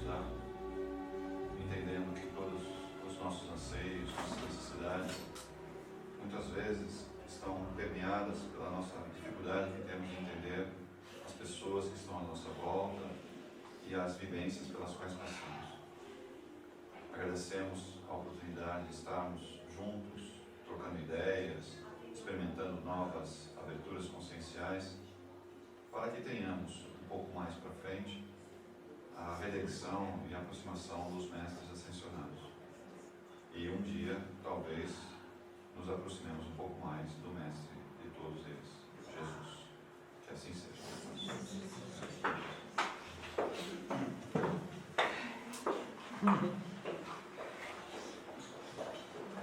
tá? Entendendo que todos os nossos anseios, nossas necessidades, muitas vezes estão permeadas pela nossa dificuldade que temos de entender as pessoas que estão à nossa volta e as vivências pelas quais passamos. Agradecemos a oportunidade de estarmos juntos, trocando ideias, experimentando novas aberturas conscienciais, para que tenhamos um pouco mais para frente a redenção e a aproximação dos mestres ascensionados. E um dia, talvez, nos aproximemos um pouco mais do mestre de todos eles, Jesus. Que assim seja.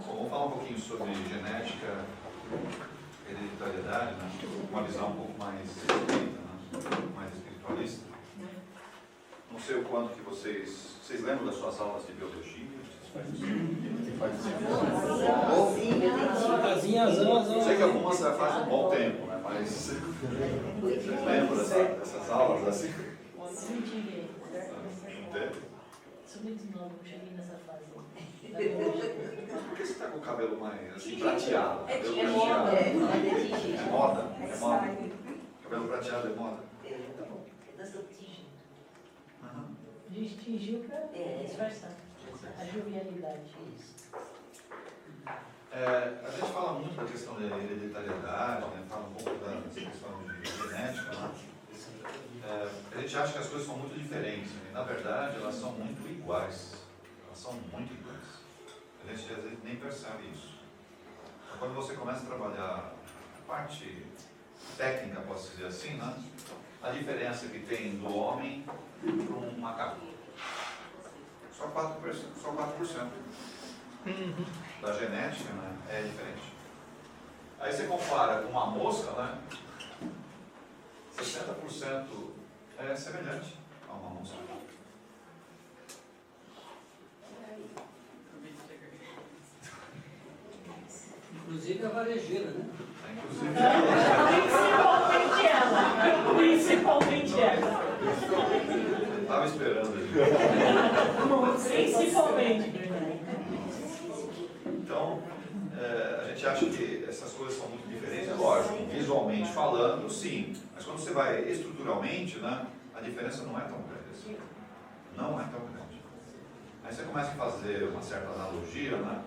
Bom, vamos falar um pouquinho sobre genética, hereditariedade, né? Uma visão um pouco mais espírita, né? Mais espiritualista. Não sei o quanto que vocês lembram das suas aulas de biologia? Eu sei que algumas já fazem um bom tempo, né? Mas vocês lembram dessas aulas assim? Não tive. Não teve? Sou muito nova, não cheguei nessa fase. Mas por que você está com o cabelo mais assim, prateado? É moda. É moda? É moda? Cabelo prateado é moda? É da sua tigem. A gente tingiu para disfarçar a jovialidade. A gente fala muito da questão da hereditariedade, né? Fala um pouco da questão de genética, né? A gente acha que as coisas são muito diferentes, né? Na verdade elas são muito iguais. Elas são muito iguais. A gente às vezes nem percebe isso. Então, quando você começa a trabalhar a parte técnica, posso dizer assim, né? A diferença que tem do homem para um macaco. Só 4%. Da genética, né, é diferente. Aí você compara com uma mosca, né, 60% é semelhante a uma mosca. Inclusive a varejeira, né? Inclusive, Principalmente ela. estava esperando. Principalmente. Então, a gente acha que essas coisas são muito diferentes, é lógico, visualmente falando, sim, mas quando você vai estruturalmente, né, a diferença não é tão grande assim. Não é tão grande. Aí você começa a fazer uma certa analogia, né?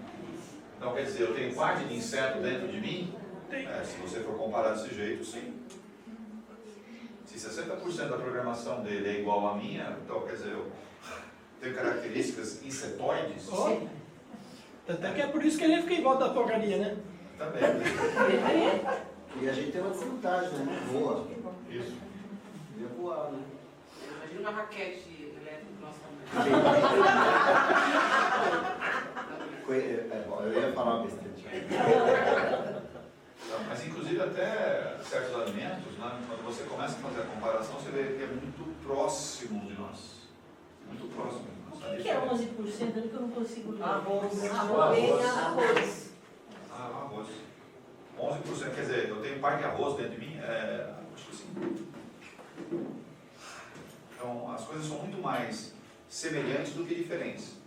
Então, quer dizer, eu tenho parte de inseto dentro de mim? Se você for comparar desse jeito, sim. Se 60% da programação dele é igual à minha, então, quer dizer, eu tenho características insetoides. Até que é por isso que ele fica em volta da porcaria, né? Também. E a gente tem uma desvantagem, né? Voa. Isso. Devia voar, né? Imagina uma raquete elétrica do nosso tamanho. Eu ia falar uma besteira. Mas inclusive até certos alimentos, né, quando você começa a fazer a comparação, você vê que é muito próximo de nós. Muito próximo de nós. O que é 11%? Que eu não consigo ler. Arroz. Arroz. 11%, quer dizer, eu tenho parte de arroz dentro de mim, acho que sim. Então, as coisas são muito mais semelhantes do que diferentes.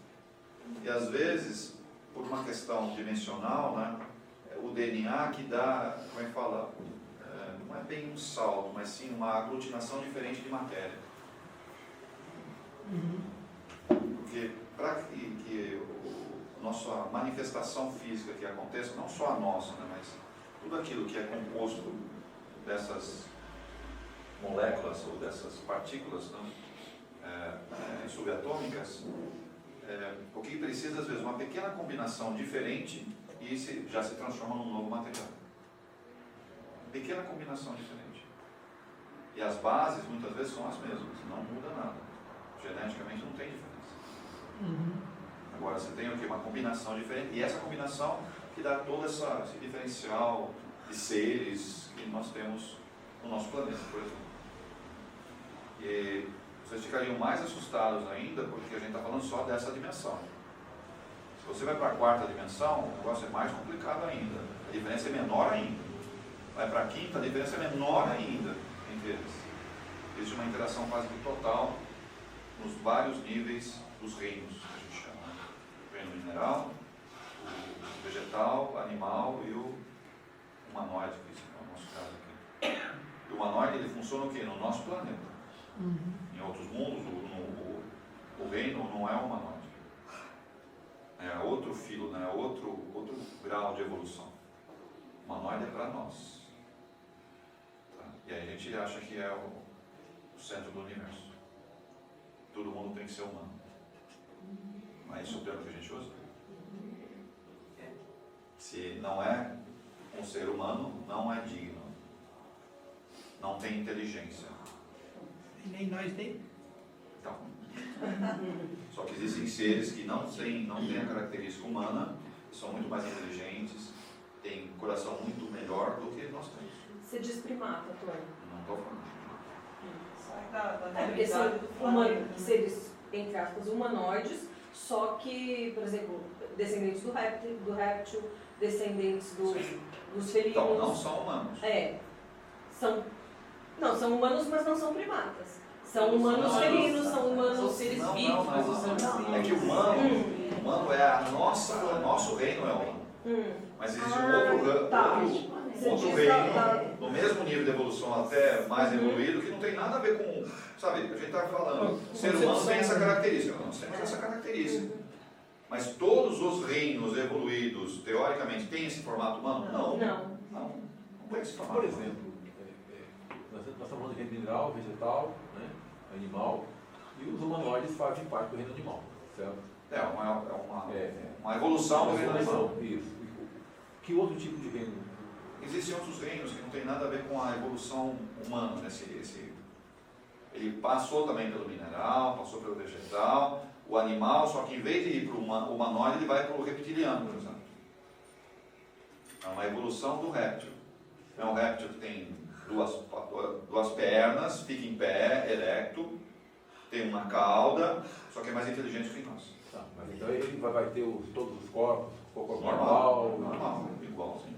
E às vezes, por uma questão dimensional, né, o DNA que dá, como é que fala, não é bem um salto, mas sim uma aglutinação diferente de matéria. Porque para que a nossa manifestação física que aconteça, não só a nossa, né, mas tudo aquilo que é composto dessas moléculas ou dessas partículas subatômicas, o que precisa às vezes uma pequena combinação diferente e já se transforma num novo material. Pequena combinação diferente. E as bases muitas vezes são as mesmas, não muda nada. Geneticamente não tem diferença. Agora você tem o quê? Uma combinação diferente, e essa combinação que dá todo esse diferencial de seres que nós temos no nosso planeta, por exemplo. E vocês ficariam mais assustados ainda, porque a gente está falando só dessa dimensão. Se você vai para a quarta dimensão, o negócio é mais complicado ainda. A diferença é menor ainda. Vai para a quinta, a diferença é menor ainda entre eles. Existe uma interação quase que total nos vários níveis dos reinos, que a gente chama. O reino mineral, o vegetal, o animal e o humanoide, que é o nosso caso aqui. E o humanoide, ele funciona o quê? No nosso planeta. Em outros mundos, o reino não é humanoide. É outro filo, né? outro grau de evolução. O humanoide é para nós. Tá? E aí a gente acha que é o centro do universo. Todo mundo tem que ser humano. Não é isso o termo que a gente usa? Se não é um ser humano, não é digno. Não tem inteligência. E nem nós tem. Então, só que existem seres que não têm a característica humana, são muito mais inteligentes, têm um coração muito melhor do que nós temos. Você diz primata, Tony. Não estou falando. É porque são seres, entre aspas, humanoides, só que, por exemplo, descendentes do réptil, descendentes dos felinos. Então, não são humanos. São humanos, mas não são primatas. São humanos felinos, são humanos... São seres vivos, mas não são seres. É que o humano é o nosso reino é humano. Mas existe outro reino, no mesmo nível de evolução até mais evoluído, que não tem nada a ver com, sabe, a gente está falando, o ser humano tem essa característica, nós temos essa característica. Mas todos os reinos evoluídos, teoricamente, têm esse formato humano? Não tem esse formato. Por exemplo, nós estamos falando de reino mineral, vegetal, né, animal, e os humanoides fazem parte do reino animal, certo? É uma evolução do reino animal. Isso. Que outro tipo de reino? Existem outros reinos que não tem nada a ver com a evolução humana. Né? Ele passou também pelo mineral, passou pelo vegetal, o animal, só que em vez de ir para o humanoide, ele vai para o reptiliano, por exemplo. É uma evolução do réptil. É um réptil que tem duas pernas, fica em pé, erecto, tem uma cauda, só que é mais inteligente que nós. Tá, mas então ele vai ter todos os corpos, corpo Normal, igualzinho.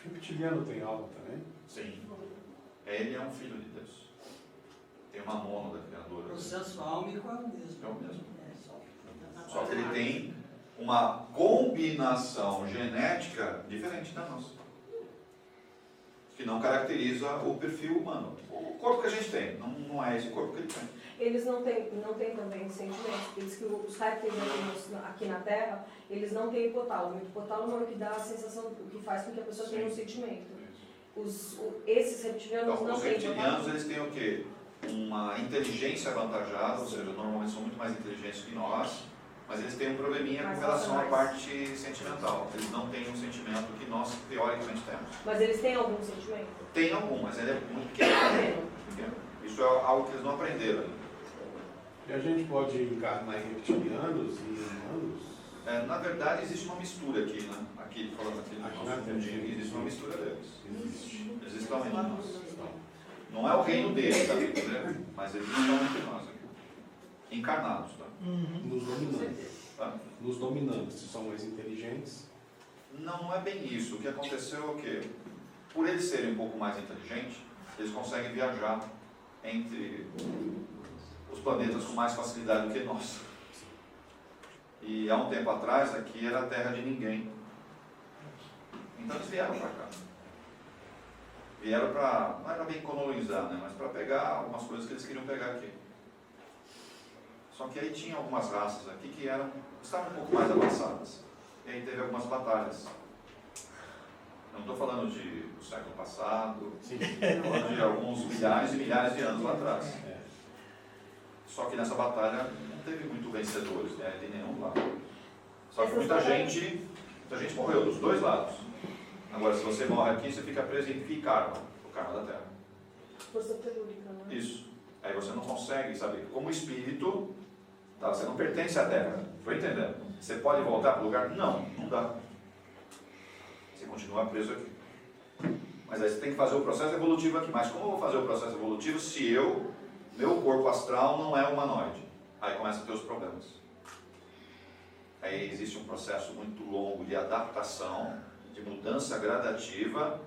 O reptiliano tem alma também? Sim. Ele é um filho de Deus. Tem uma mônada criadora. O processo álmico é o mesmo. É o mesmo. Só que ele tem uma combinação genética diferente da nossa. Que não caracteriza o perfil humano. O corpo que a gente tem, não é esse corpo que ele tem. Eles não têm também sentimentos. Diz que os répteis aqui na Terra, eles não têm hipotálamo. O hipotálamo é o que dá a sensação, o que faz com que a pessoa tenha um sentimento. Esses reptilianos Então, não os têm reptilianos, eles têm o quê? Uma inteligência avantajada, ou seja, normalmente são muito mais inteligentes que nós, mas eles têm um probleminha com relação à parte sentimental. Eles não têm um sentimento que nós, teoricamente, temos. Mas eles têm algum sentimento? Tem algum, mas ele é muito pequeno. Isso é algo que eles não aprenderam. E a gente pode encarnar em reptilianos e humanos? Na verdade, existe uma mistura aqui, né? Aqui, falando aqui, existe uma mistura deles. Eles estão entre nós. Não é o reino deles, tá? Mas eles estão entre nós aqui. Encarnados, tá? Nos dominantes. Tá? Nos dominantes, que são mais inteligentes. Não é bem isso. O que aconteceu é o quê? Por eles serem um pouco mais inteligentes, eles conseguem viajar entre os planetas com mais facilidade do que nós. E há um tempo atrás, aqui era a terra de ninguém. Então eles vieram para cá. Vieram para, não era bem colonizar, né? Mas para pegar algumas coisas que eles queriam pegar aqui. Só que aí tinha algumas raças aqui que estavam um pouco mais avançadas. E aí teve algumas batalhas. Não estou falando do século passado, estou falando de alguns milhares e milhares de anos lá atrás. Só que nessa batalha não teve muito vencedores, né, de nenhum lado. Só que muita gente morreu dos dois lados. Agora, se você morre aqui, você fica preso em karma, o karma da Terra. Força telúrica, não é? Isso. Aí você não consegue, sabe, como espírito, tá, você não pertence à Terra. Estou entendendo? Você pode voltar para o lugar? Não dá. Você continua preso aqui. Mas aí você tem que fazer o processo evolutivo aqui. Mas como eu vou fazer o processo evolutivo se meu corpo astral não é humanoide? Aí começa a ter os problemas. Aí existe um processo muito longo de adaptação, de mudança gradativa,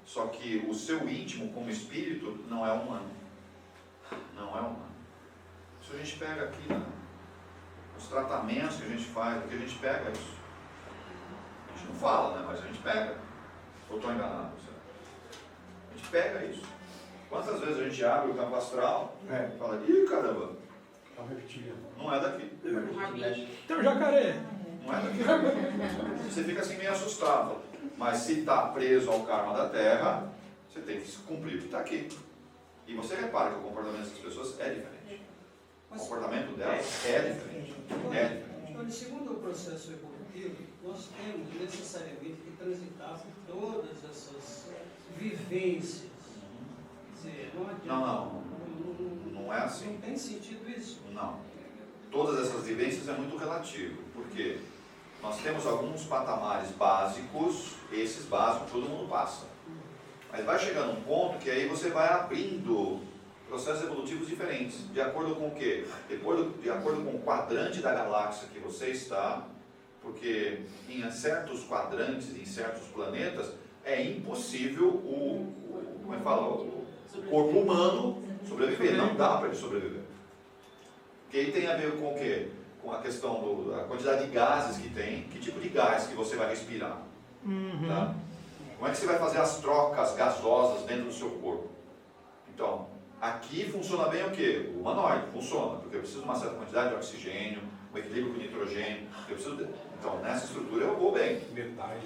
só que o seu íntimo como espírito não é humano. Não é humano. Isso a gente pega aqui, né? Os tratamentos que a gente faz, porque a gente pega isso. A gente não fala, né? Mas a gente pega. Ou estou enganado? A gente pega isso. Quantas vezes a gente abre o campo astral e fala, ih, caramba, É um reptiliano. não é daqui. Então, jacaré. Não é daqui. Você fica assim meio assustado. Mas se está preso ao karma da Terra, você tem que cumprir o que está aqui. E você repara que o comportamento dessas pessoas é diferente. O comportamento delas é diferente. É diferente. Olha, segundo o processo evolutivo, nós temos necessariamente que transitar por todas essas vivências. Quer dizer, não adianta. Não é assim. Não tem sentido isso. Não. Todas essas vivências é muito relativo. Por quê? Nós temos alguns patamares básicos, esses básicos todo mundo passa. Mas vai chegando um ponto que aí você vai abrindo processos evolutivos diferentes. De acordo com o quê? De acordo com o quadrante da galáxia que você está, porque em certos quadrantes, em certos planetas, é impossível o corpo humano sobreviver. Não dá para ele sobreviver. Porque aí tem a ver com o quê? Com a questão da quantidade de gases que tem, que tipo de gás que você vai respirar. Tá? Como é que você vai fazer as trocas gasosas dentro do seu corpo? Então, aqui funciona bem o quê? O humanoide funciona, porque eu preciso de uma certa quantidade de oxigênio, um equilíbrio com nitrogênio. Então, nessa estrutura eu vou bem. Metais,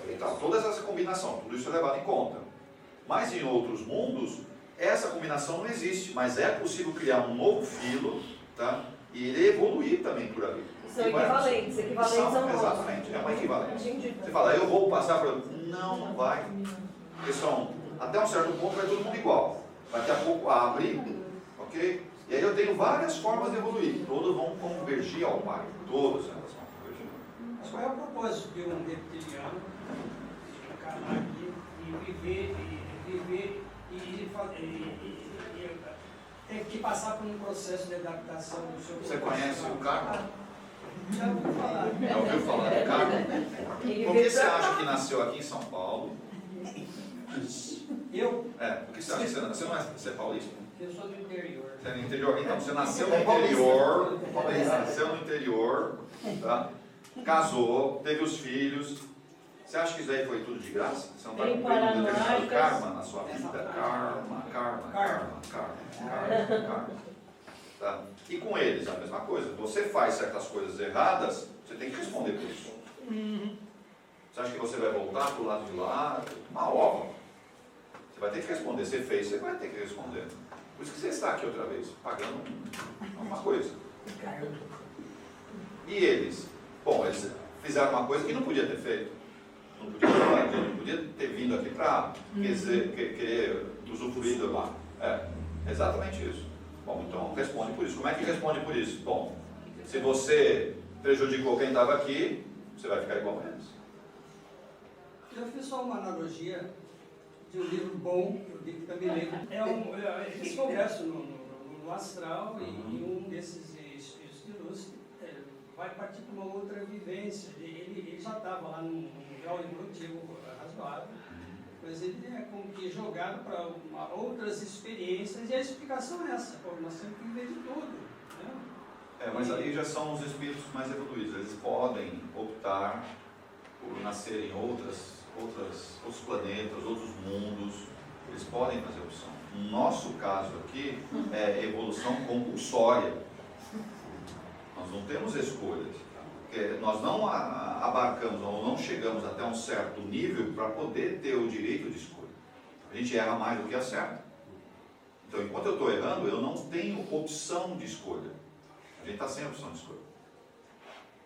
Então, toda essa combinação, tudo isso é levado em conta. Mas em outros mundos, essa combinação não existe, mas é possível criar um novo filo, tá? E ele evoluir também por ali. São equivalentes, equivalentes ao nosso. Exatamente, é uma equivalência. Entendi. Você fala, eu vou passar para... Não vai. Porque até um certo ponto vai todo mundo igual. Daqui a pouco abre, ok? E aí eu tenho várias formas de evoluir. Todas vão convergir ao Pai. Todas elas vão convergir. Mas qual é o propósito de um reptiliano encarnar aqui e viver e ter que passar por um processo de adaptação do seu Você conhece o karma? Já ouviu falar. Já ouviu falar do karma? Por que você acha que nasceu aqui em São Paulo? Eu? Por que você acha que você é paulista? Eu sou do interior. Você é no interior? Então, você nasceu no interior, nasceu no interior, tá? Casou, teve os filhos. Você acha que isso aí foi tudo de graça? Você não está Tem cumprindo um determinado paranoicas. karma na sua vida? Karma. Tá? E com eles a mesma coisa. Você faz certas coisas erradas, você tem que responder por isso. Você acha que você vai voltar para o lado de lá? Uma ova. Você vai ter que responder. Você fez, você vai ter que responder. Por isso que você está aqui outra vez, pagando alguma coisa. E eles? Bom, eles fizeram uma coisa que não podia ter feito. Não podia ter vindo aqui para querer usufruir do lá. Exatamente isso. Bom, então responde por isso. Como é que responde por isso? Bom, se você prejudicou quem estava aqui, você vai ficar igual a eles. Eu fiz só uma analogia de um livro bom, que eu digo que também leio. Eles conversam no astral e um desses espíritos de luz vai partir para uma outra vivência. Ele já estava lá num grau evolutivo razoável, mas ele é como que jogado para outras experiências, e a explicação é essa: nós temos que viver de tudo. Né? Mas ali já são os espíritos mais evoluídos. Eles podem optar por nascer em outros planetas, outros mundos. Eles podem fazer opção. No nosso caso aqui, é evolução compulsória. Nós não temos escolhas. Nós não abarcamos ou não chegamos até um certo nível para poder ter o direito de escolha. A gente erra mais do que acerta. Então, enquanto eu estou errando, eu não tenho opção de escolha. A gente está sem opção de escolha.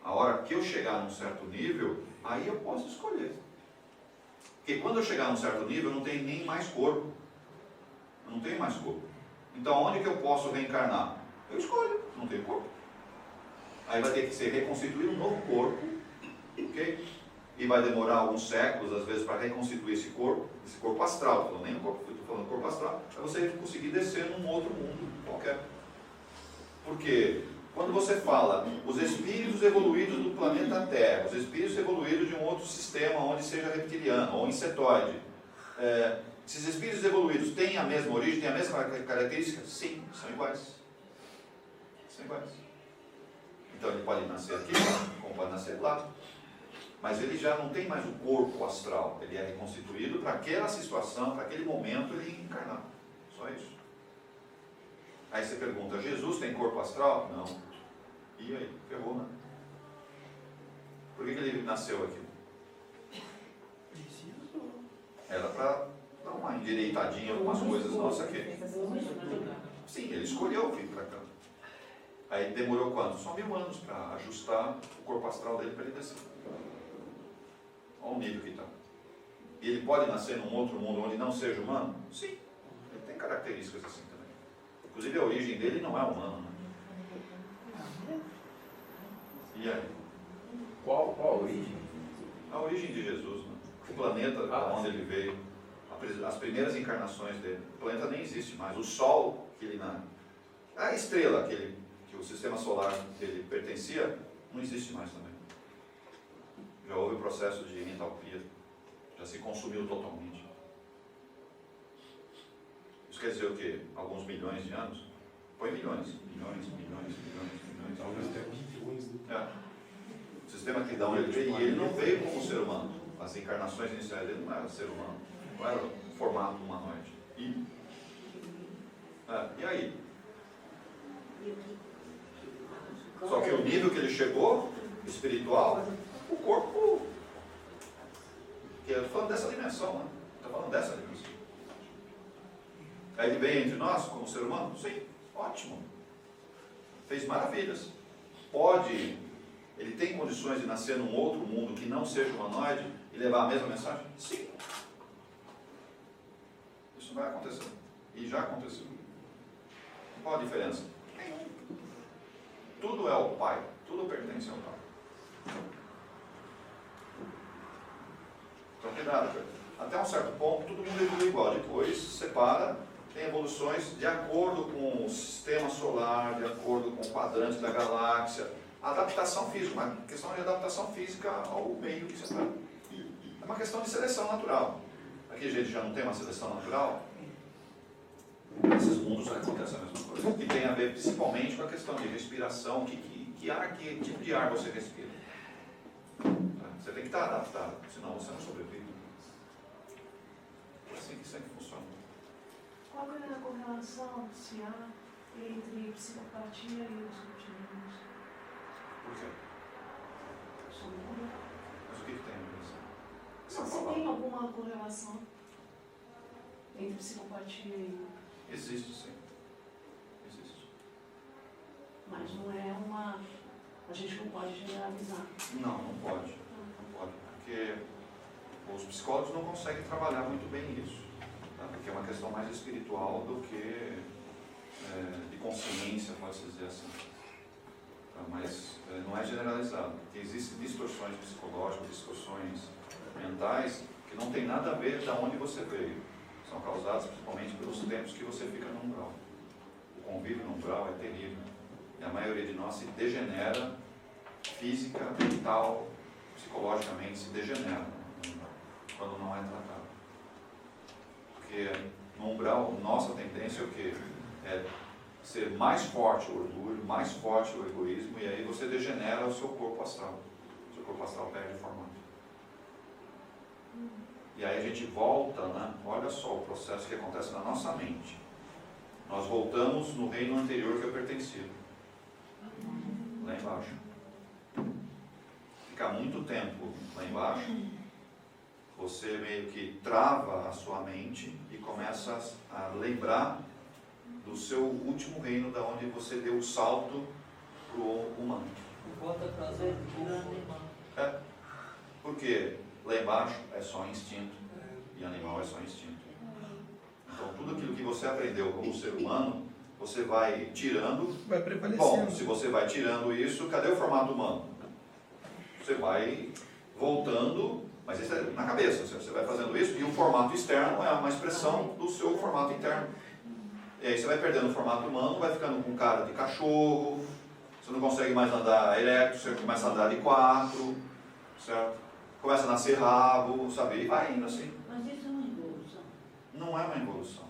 A hora que eu chegar num certo nível, aí eu posso escolher. Porque quando eu chegar num certo nível, eu não tenho nem mais corpo. Eu não tenho mais corpo. Então, onde que eu posso reencarnar? Eu escolho, não tenho corpo. Aí vai ter que ser reconstituir um novo corpo, ok? E vai demorar alguns séculos, às vezes, para reconstituir esse corpo astral. Estou falando nem o corpo físico, estou falando corpo astral, para você conseguir descer num outro mundo qualquer. Porque quando você fala os espíritos evoluídos do planeta Terra, os espíritos evoluídos de um outro sistema, onde seja reptiliano ou insetoide, esses espíritos evoluídos têm a mesma origem, têm a mesma característica? Sim, são iguais. São iguais. Então ele pode nascer aqui, como pode nascer lá. Mas ele já não tem mais o corpo astral. Ele é reconstituído para aquela situação, para aquele momento ele encarnar. Só isso. Aí você pergunta, Jesus tem corpo astral? Não. E aí? Ferrou, né? Por que ele nasceu aqui? Era para dar uma endireitadinha em algumas coisas nossas aqui. Sim, ele escolheu vir para cá. Aí demorou quanto? Só 1000 anos para ajustar o corpo astral dele para ele descer. Olha o nível que está. E ele pode nascer num outro mundo onde não seja humano? Sim. Ele tem características assim também. Inclusive a origem dele não é humana. Né? E aí? Qual a origem? A origem de Jesus, né? O planeta da onde ele veio, as primeiras encarnações dele. O planeta nem existe mais. O Sol, a estrela que o sistema solar dele pertencia, não existe mais também. Já houve o processo de entalpia, já se consumiu totalmente. Isso quer dizer o quê? Alguns milhões de anos? Foi milhões. Talvez até bilhões, né? O sistema que dá onde ele veio, e ele não veio como ser humano. As encarnações iniciais dele não eram ser humano, não era formato humanoide. E aí? Só que o nível que ele chegou, espiritual, o corpo, que eu estou falando dessa dimensão, né? Estou falando dessa dimensão. Aí ele veio entre nós como ser humano? Sim, ótimo. Fez maravilhas. Ele tem condições de nascer num outro mundo que não seja humanoide e levar a mesma mensagem? Sim. Isso vai acontecer. E já aconteceu. Qual a diferença? Nenhum. Tudo é o Pai. Tudo pertence ao Pai. Então, cuidado. Até um certo ponto, todo mundo evolui igual. Depois, separa, tem evoluções de acordo com o sistema solar, de acordo com o quadrante da galáxia. A adaptação física, uma questão de adaptação física ao meio que você está. É uma questão de seleção natural. Aqui a gente já não tem uma seleção natural. Nesses mundos acontece a mesma coisa. Que tem a ver principalmente com a questão de respiração, que tipo de ar você respira. Você tem que estar adaptado, senão você não sobrevive. É assim que sempre funciona. Qual é a correlação, se há, entre psicopatia e os sentimentos? Por quê? Mas o que tem a ver isso? Não, se tem alguma correlação entre psicopatia e... Existe, sim. Existe. Mas não é uma... A gente não pode generalizar. Não pode. Não pode. Porque os psicólogos não conseguem trabalhar muito bem isso. Tá? Porque é uma questão mais espiritual do que de consciência, pode-se dizer assim. Tá? Mas não é generalizado. Porque existem distorções psicológicas, distorções mentais, que não tem nada a ver de onde você veio. São causadas principalmente pelos tempos que você fica no umbral. O convívio no umbral é terrível. E a maioria de nós se degenera física, mental, psicologicamente se degenera quando não é tratado. Porque no umbral, nossa tendência é o quê? É ser mais forte o orgulho, mais forte o egoísmo, e aí você degenera o seu corpo astral. O seu corpo astral perde formato. E aí a gente volta, né? Olha só o processo que acontece na nossa mente. Nós voltamos no reino anterior que eu pertencia. Lá embaixo. Ficar muito tempo lá embaixo, você meio que trava a sua mente e começa a lembrar do seu último reino, da onde você deu o salto para o humano. Volta para as É. Porque lá embaixo é só instinto e animal é só instinto. Então tudo aquilo que você aprendeu como ser humano, você vai tirando. Vai prevalecendo. Bom, se você vai tirando isso, cadê o formato humano? Você vai voltando, mas isso é na cabeça, você vai fazendo isso, e o formato externo é uma expressão do seu formato interno. E aí você vai perdendo o formato humano, vai ficando com cara de cachorro, você não consegue mais andar ereto, você começa a andar de 4, certo? Começa a nascer rabo, sabe? E vai indo assim. Mas isso é uma evolução. Não é uma evolução.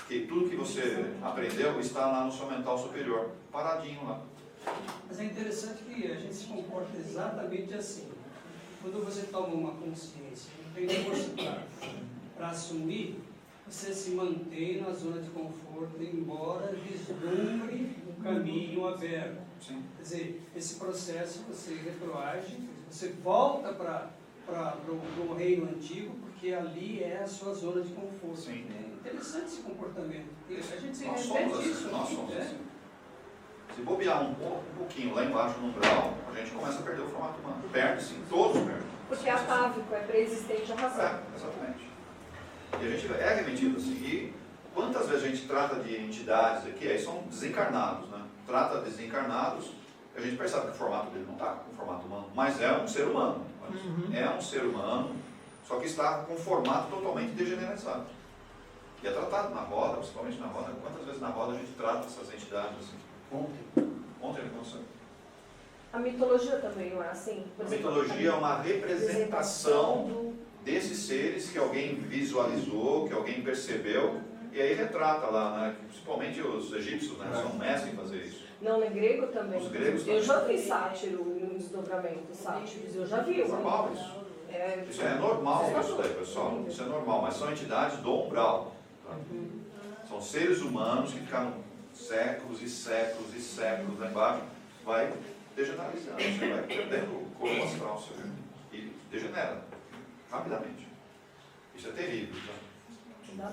que tudo que você aprendeu está lá no seu mental superior, paradinho lá. Mas é interessante que a gente se comporta exatamente assim. Quando você toma uma consciência, não tem força para assumir, você se mantém na zona de conforto, embora vislumbre um caminho aberto. Sim. Quer dizer, esse processo você retroage, você volta para o reino antigo, porque ali é a sua zona de conforto. Sim. É interessante esse comportamento. A gente se Nós repete somos isso. assim, nós aqui, somos né? assim. Se bobear um pouquinho lá embaixo no umbral, a gente começa a perder o formato humano. Perde sim, todos perdem. Porque é atávico, é pré-existente a razão. É, exatamente. E a gente é remetido assim. E quantas vezes a gente trata de entidades aqui, aí são desencarnados, né? Trata de desencarnados, a gente percebe que o formato dele não está com o formato humano, mas é um ser humano. É um ser humano, só que está com um formato totalmente degeneralizado. E é tratado na roda, principalmente na roda. Quantas vezes na roda a gente trata essas entidades assim? Ontem ele aconteceu. A mitologia também não é assim? Por A exemplo, mitologia é uma representação do... desses seres que alguém visualizou, que alguém percebeu, e aí retrata lá, né? Principalmente os egípcios, né? São mestres em fazer isso. Não, é grego também. Os gregos Eu também. já vi sátiro em desdobramento, sátiros. Eu já vi. É normal isso. Isso é normal isso daí, pessoal. Isso é normal, mas são entidades do umbral. Tá? São seres humanos que ficaram séculos e séculos e séculos lá embaixo. Vai degeneralizando, você vai perdendo o corpo astral seu, e degenera rapidamente. Isso é terrível. Tá?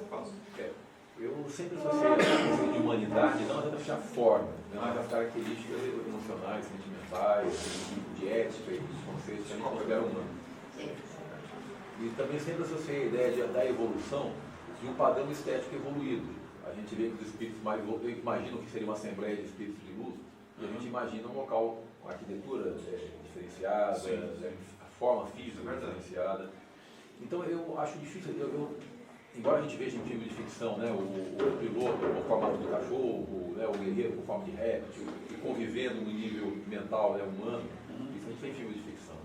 Eu sempre associei a conceito de humanidade não apenas a forma, mas as características emocionais, sentimentais, de ética e dos conceitos que a gente considera humano. E também sempre associei a ideia da evolução de um padrão estético evoluído. A gente vê que os espíritos mais evoluídos imaginam que seria uma assembleia de espíritos de luz, e a gente imagina um local com arquitetura diferenciada, a forma física diferenciada. Então eu acho difícil, embora a gente veja em filmes de ficção, né, o piloto com o formato do cachorro, né, o guerreiro com forma de réptil, e convivendo no nível mental, né, humano, isso a gente tem em filmes de ficção.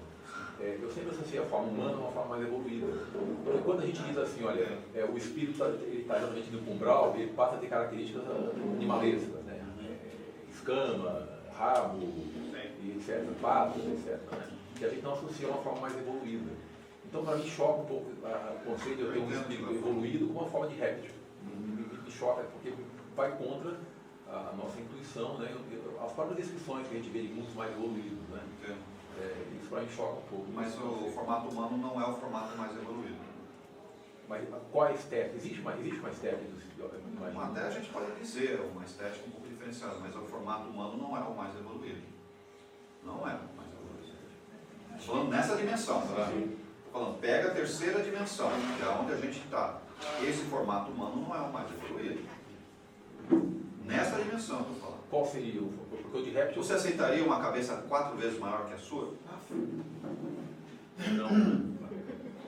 Eu sempre associei a forma humana a uma forma mais evoluída. Porque quando a gente diz assim, olha, o espírito está exatamente no umbral, ele passa a ter características animalescas, né? Escama, rabo, e etc., patas, etc., né? Que a gente não associa a uma forma mais evoluída. Então, para mim, choca um pouco o conceito de eu ter um espírito evoluído com uma forma de réptil. Me choca porque vai contra a nossa intuição, né? As próprias descrições que a gente vê de mundos mais evoluídos, né? Isso para mim choca um pouco. Mas o formato humano não é o formato mais evoluído. Mas qual é a estética? Existe uma estética do imagino? Até a gente pode dizer uma estética um pouco diferenciada, mas o formato humano não é o mais evoluído. Não é o mais evoluído. Estou falando nessa dimensão, tá? Estou falando, pega a terceira dimensão, que é onde a gente está. Esse formato humano não é o mais evoluído. Nessa dimensão, estou falando. Qual seria o? Porque o de réptil. Você aceitaria uma cabeça 4 vezes maior que a sua? Não.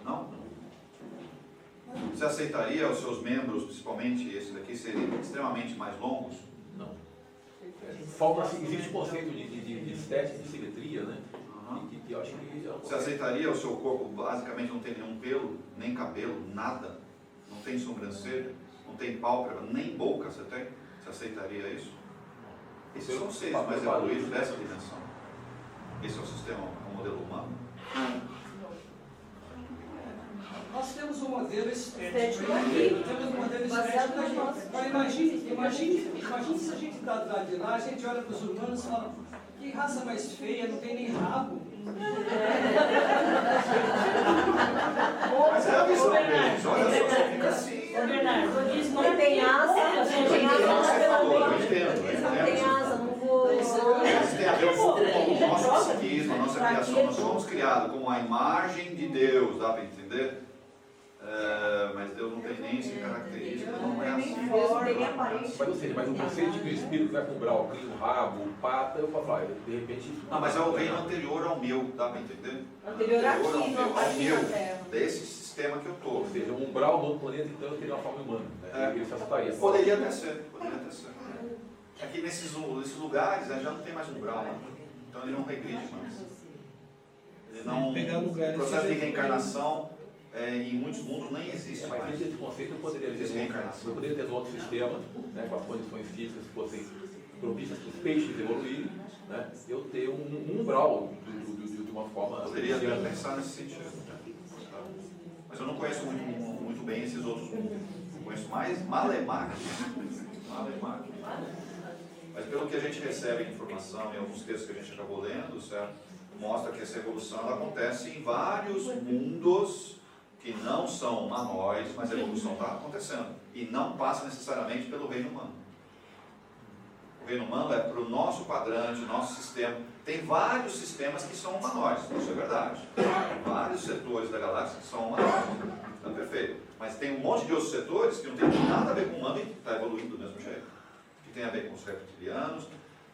Não? Você aceitaria os seus membros, principalmente esse daqui, serem extremamente mais longos? Não. Existe um conceito de estética e de simetria, né? Que eu acho que Você aceitaria o seu corpo, basicamente não tem nenhum pelo, nem cabelo, nada? Não tem sobrancelha, não tem pálpebra, nem boca você tem? Você aceitaria isso? Esses são os seres mais evoluídos dessa dimensão. Esse é o sistema, o modelo humano. Nós temos um modelo Estético aqui. Temos um modelo baseado estético nas aqui. nossas Mas imagine se a gente está do lado de lá, a gente olha para os humanos e fala, que raça mais feia, não tem nem rabo. Mas é a visão deles, olha só, você fica assim. Ô Bernardo, diz Não tem asa, não tem asa, Não, você falou, eu não entendo. tem asa, não vou... Isso tem a ver com o nosso psiquismo, a nossa criação. Nós fomos criados com a imagem de Deus, dá para entender? Mas Deus não tem nem essa característica, não é assim. Deus tem aparência. Mas, ou seja, mas o conceito de que o espírito vai com o brau, cria um rabo, pata, eu falo, de repente isso. Não, mas é o reino anterior ao meu, dá para entender? Anterior aqui, ao não meu, aqui na Terra. desse sistema que eu estou. Ou seja, um umbral no outro planeta, então eu teria uma forma humana. Né? Ele se assustaria. Poderia até ser, poderia até ser. Aqui nesses lugares já não tem mais umbral, né? Então ele não regride mais. Ele não, Pegar lugares o processo de reencarnação em muitos mundos nem existe Mas mais. dentro desse conceito eu poderia ter um outro sistema, né, com as condições físicas que fossem propícias para os peixes evoluírem, né, eu ter um umbral de uma forma... Poderia até pensar nesse sentido. Né? Mas eu não conheço muito bem esses outros mundos. Eu conheço mais Malemac. Mas pelo que a gente recebe de informação, em alguns textos que a gente acabou lendo, certo? Mostra que essa evolução ela acontece em vários mundos que não são humanoides, mas a evolução está acontecendo. E não passa necessariamente pelo reino humano. O reino humano é para o nosso quadrante, nosso sistema. Tem vários sistemas que são humanoides, isso é verdade. Tem vários setores da galáxia que são humanoides. Está perfeito. Mas tem um monte de outros setores que não tem nada a ver com o humano e está evoluindo do mesmo jeito. Que tem a ver com os reptilianos.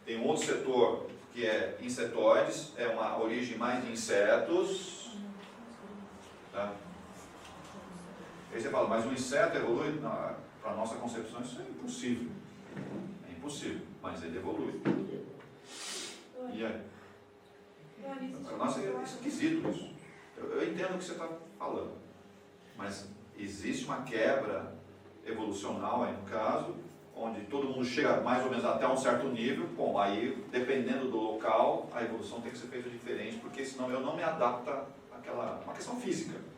Tem um outro setor que é insetoides, é uma origem mais de insetos. Tá? Aí você fala, mas o inseto evolui? Para a nossa concepção isso é impossível. É impossível, mas ele evolui. E aí? Para nós é esquisito isso. Eu entendo o que você está falando, mas existe uma quebra evolucional aí no caso, onde todo mundo chega mais ou menos até um certo nível. Bom, aí dependendo do local, a evolução tem que ser feita diferente, porque senão eu não me adapto àquela... uma questão física.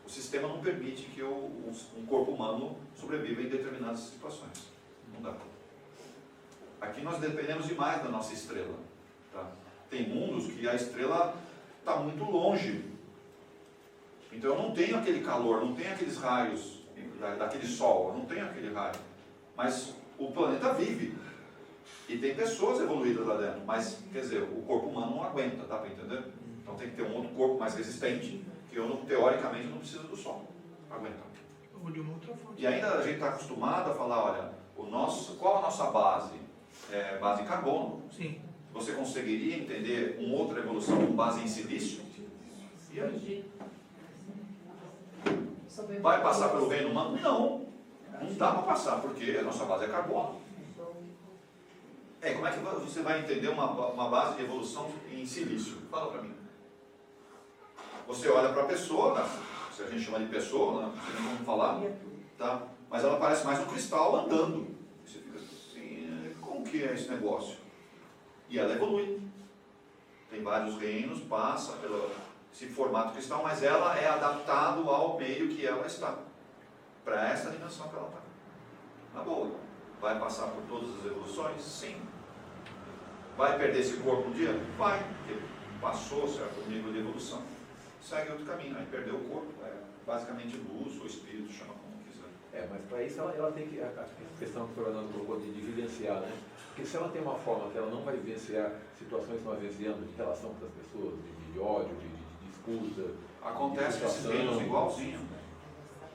O sistema não permite que um corpo humano sobreviva em determinadas situações. Não dá. Aqui nós dependemos demais da nossa estrela. Tá? Tem mundos que a estrela está muito longe. Então eu não tenho aquele calor, não tenho aqueles raios daquele sol, eu não tenho aquele raio. Mas o planeta vive. E tem pessoas evoluídas lá dentro. Mas, quer dizer, o corpo humano não aguenta, dá para entender? Então tem que ter um outro corpo mais resistente, que eu, teoricamente, não preciso do sol para aguentar. Ou de uma outra fonte. E ainda a gente está acostumado a falar, olha, qual a nossa base? É base em carbono. Sim. Você conseguiria entender uma outra evolução com base em silício? E aí? Vai passar pelo reino humano? Não. Não dá para passar, porque a nossa base é carbono. Como é que você vai entender uma base de evolução em silício? Fala para mim. Você olha para a pessoa, né? Se a gente chama de pessoa, né? Não sei nem como falar, tá? Mas ela parece mais um cristal andando. Você fica assim, como que é esse negócio? E ela evolui. Tem vários reinos, passa pelo esse formato cristal, mas ela é adaptada ao meio que ela está. Para essa dimensão que ela está. Na boa. Vai passar por todas as evoluções? Sim. Vai perder esse corpo um dia? Vai. Porque passou certo nível de evolução. Segue outro caminho. Aí perdeu o corpo. É basicamente luz ou espírito, chama como quiser. Mas para isso ela tem que... A questão que o Fernando colocou de vivenciar, né? Porque se ela tem uma forma que ela não vai vivenciar situações que nós vivenciamos de relação com as pessoas, de ódio, de disputa... Acontece com esses reinos igualzinho.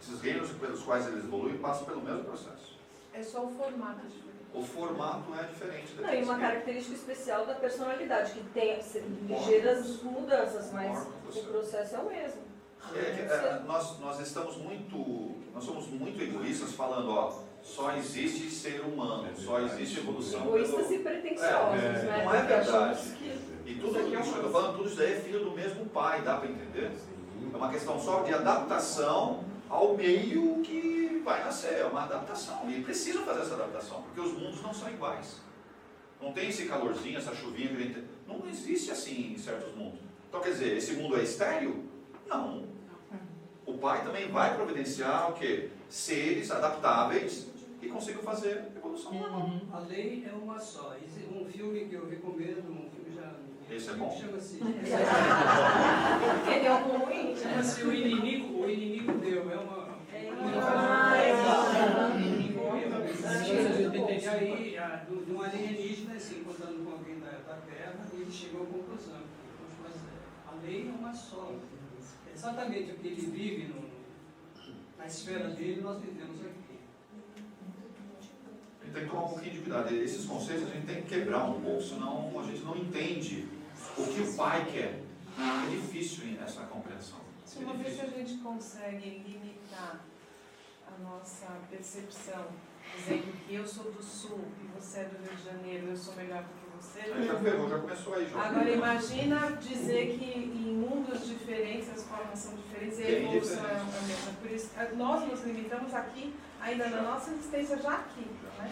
Esses reinos pelos quais eles evoluem passam pelo mesmo processo. É só o formato diferente. O formato é diferente. Não, e uma característica especial da personalidade, que tem ligeiras mudanças, mas o processo é o mesmo. Nós somos muito egoístas falando, ó, só existe ser humano, só existe evolução. Egoístas e pretensiosos, né? Não é verdade. E tudo aquilo que eu estou falando, tudo isso daí é filho do mesmo pai, dá para entender? É uma questão só de adaptação ao meio que vai nascer, é uma adaptação. E precisam fazer essa adaptação, porque os mundos não são iguais. Não tem esse calorzinho, essa chuvinha que a gente... Não existe assim em certos mundos. Então, quer dizer, esse mundo é estéril? Não. O pai também vai providenciar o quê? Seres adaptáveis que consigam fazer evolução normal. A lei é uma só. Um filme que eu recomendo, um filme já... Esse é bom? Chama-se... Porque deu algum ruim? Chama-se O Inimigo Deu. É uma... E aí, de um alienígena, assim, contando com alguém da Terra, ele chegou à conclusão. Mas a lei é uma só. Exatamente o que ele vive na esfera dele, nós vivemos aqui. A gente tem que tomar um pouquinho de cuidado. Esses conceitos a gente tem que quebrar um pouco, senão a gente não entende o que o pai quer. É difícil essa compreensão. Se uma vez que a gente consegue limitar a nossa percepção, dizendo que eu sou do Sul e você é do Rio de Janeiro, eu sou melhor do que você. Aí já ferrou, já começou aí, já. Agora imagina dizer que em mundos diferentes as formas são diferentes e a Bem evolução é a diferentes. mesma. Por isso, nós nos limitamos aqui, ainda na nossa existência já aqui. Né?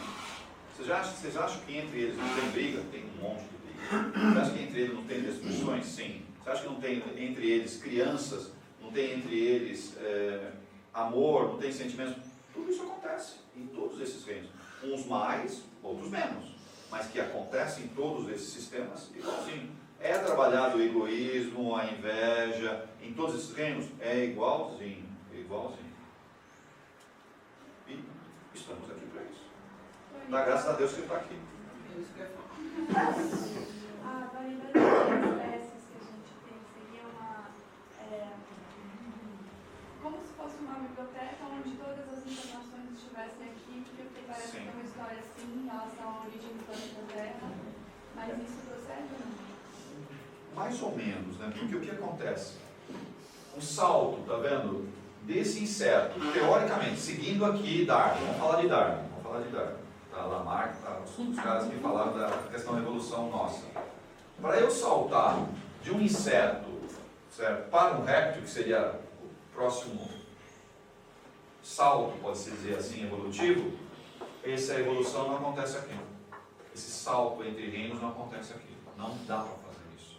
Vocês acham que entre eles não tem briga? Tem um monte de briga. Você acha que entre eles não tem destruições? Sim. Você acha que não tem entre eles crianças? Não tem entre eles amor? Não tem sentimentos? Tudo isso acontece em todos esses reinos. Uns mais, outros menos. Mas que acontece em todos esses sistemas igualzinho. É trabalhado o egoísmo, a inveja, em todos esses reinos? É igualzinho. Igualzinho. E estamos aqui para isso. Dá graças a Deus que ele está aqui. A variedade de espécies que a gente tem seria como se fosse uma biblioteca onde todas as informações estivessem aqui, porque parece que tem uma história assim em relação à origem do planeta Terra, mas isso procede ou não? Mais ou menos, né? Porque o que acontece? Um salto, tá vendo? Desse inseto, teoricamente, seguindo aqui Darwin, vamos falar de Darwin. Tá, Lamarck, tá, os caras que falaram da questão da evolução nossa. Para eu saltar de um inseto, certo, para um réptil, que seria o próximo salto, pode-se dizer assim, evolutivo, essa evolução não acontece aqui. Esse salto entre reinos não acontece aqui. Não dá para fazer isso.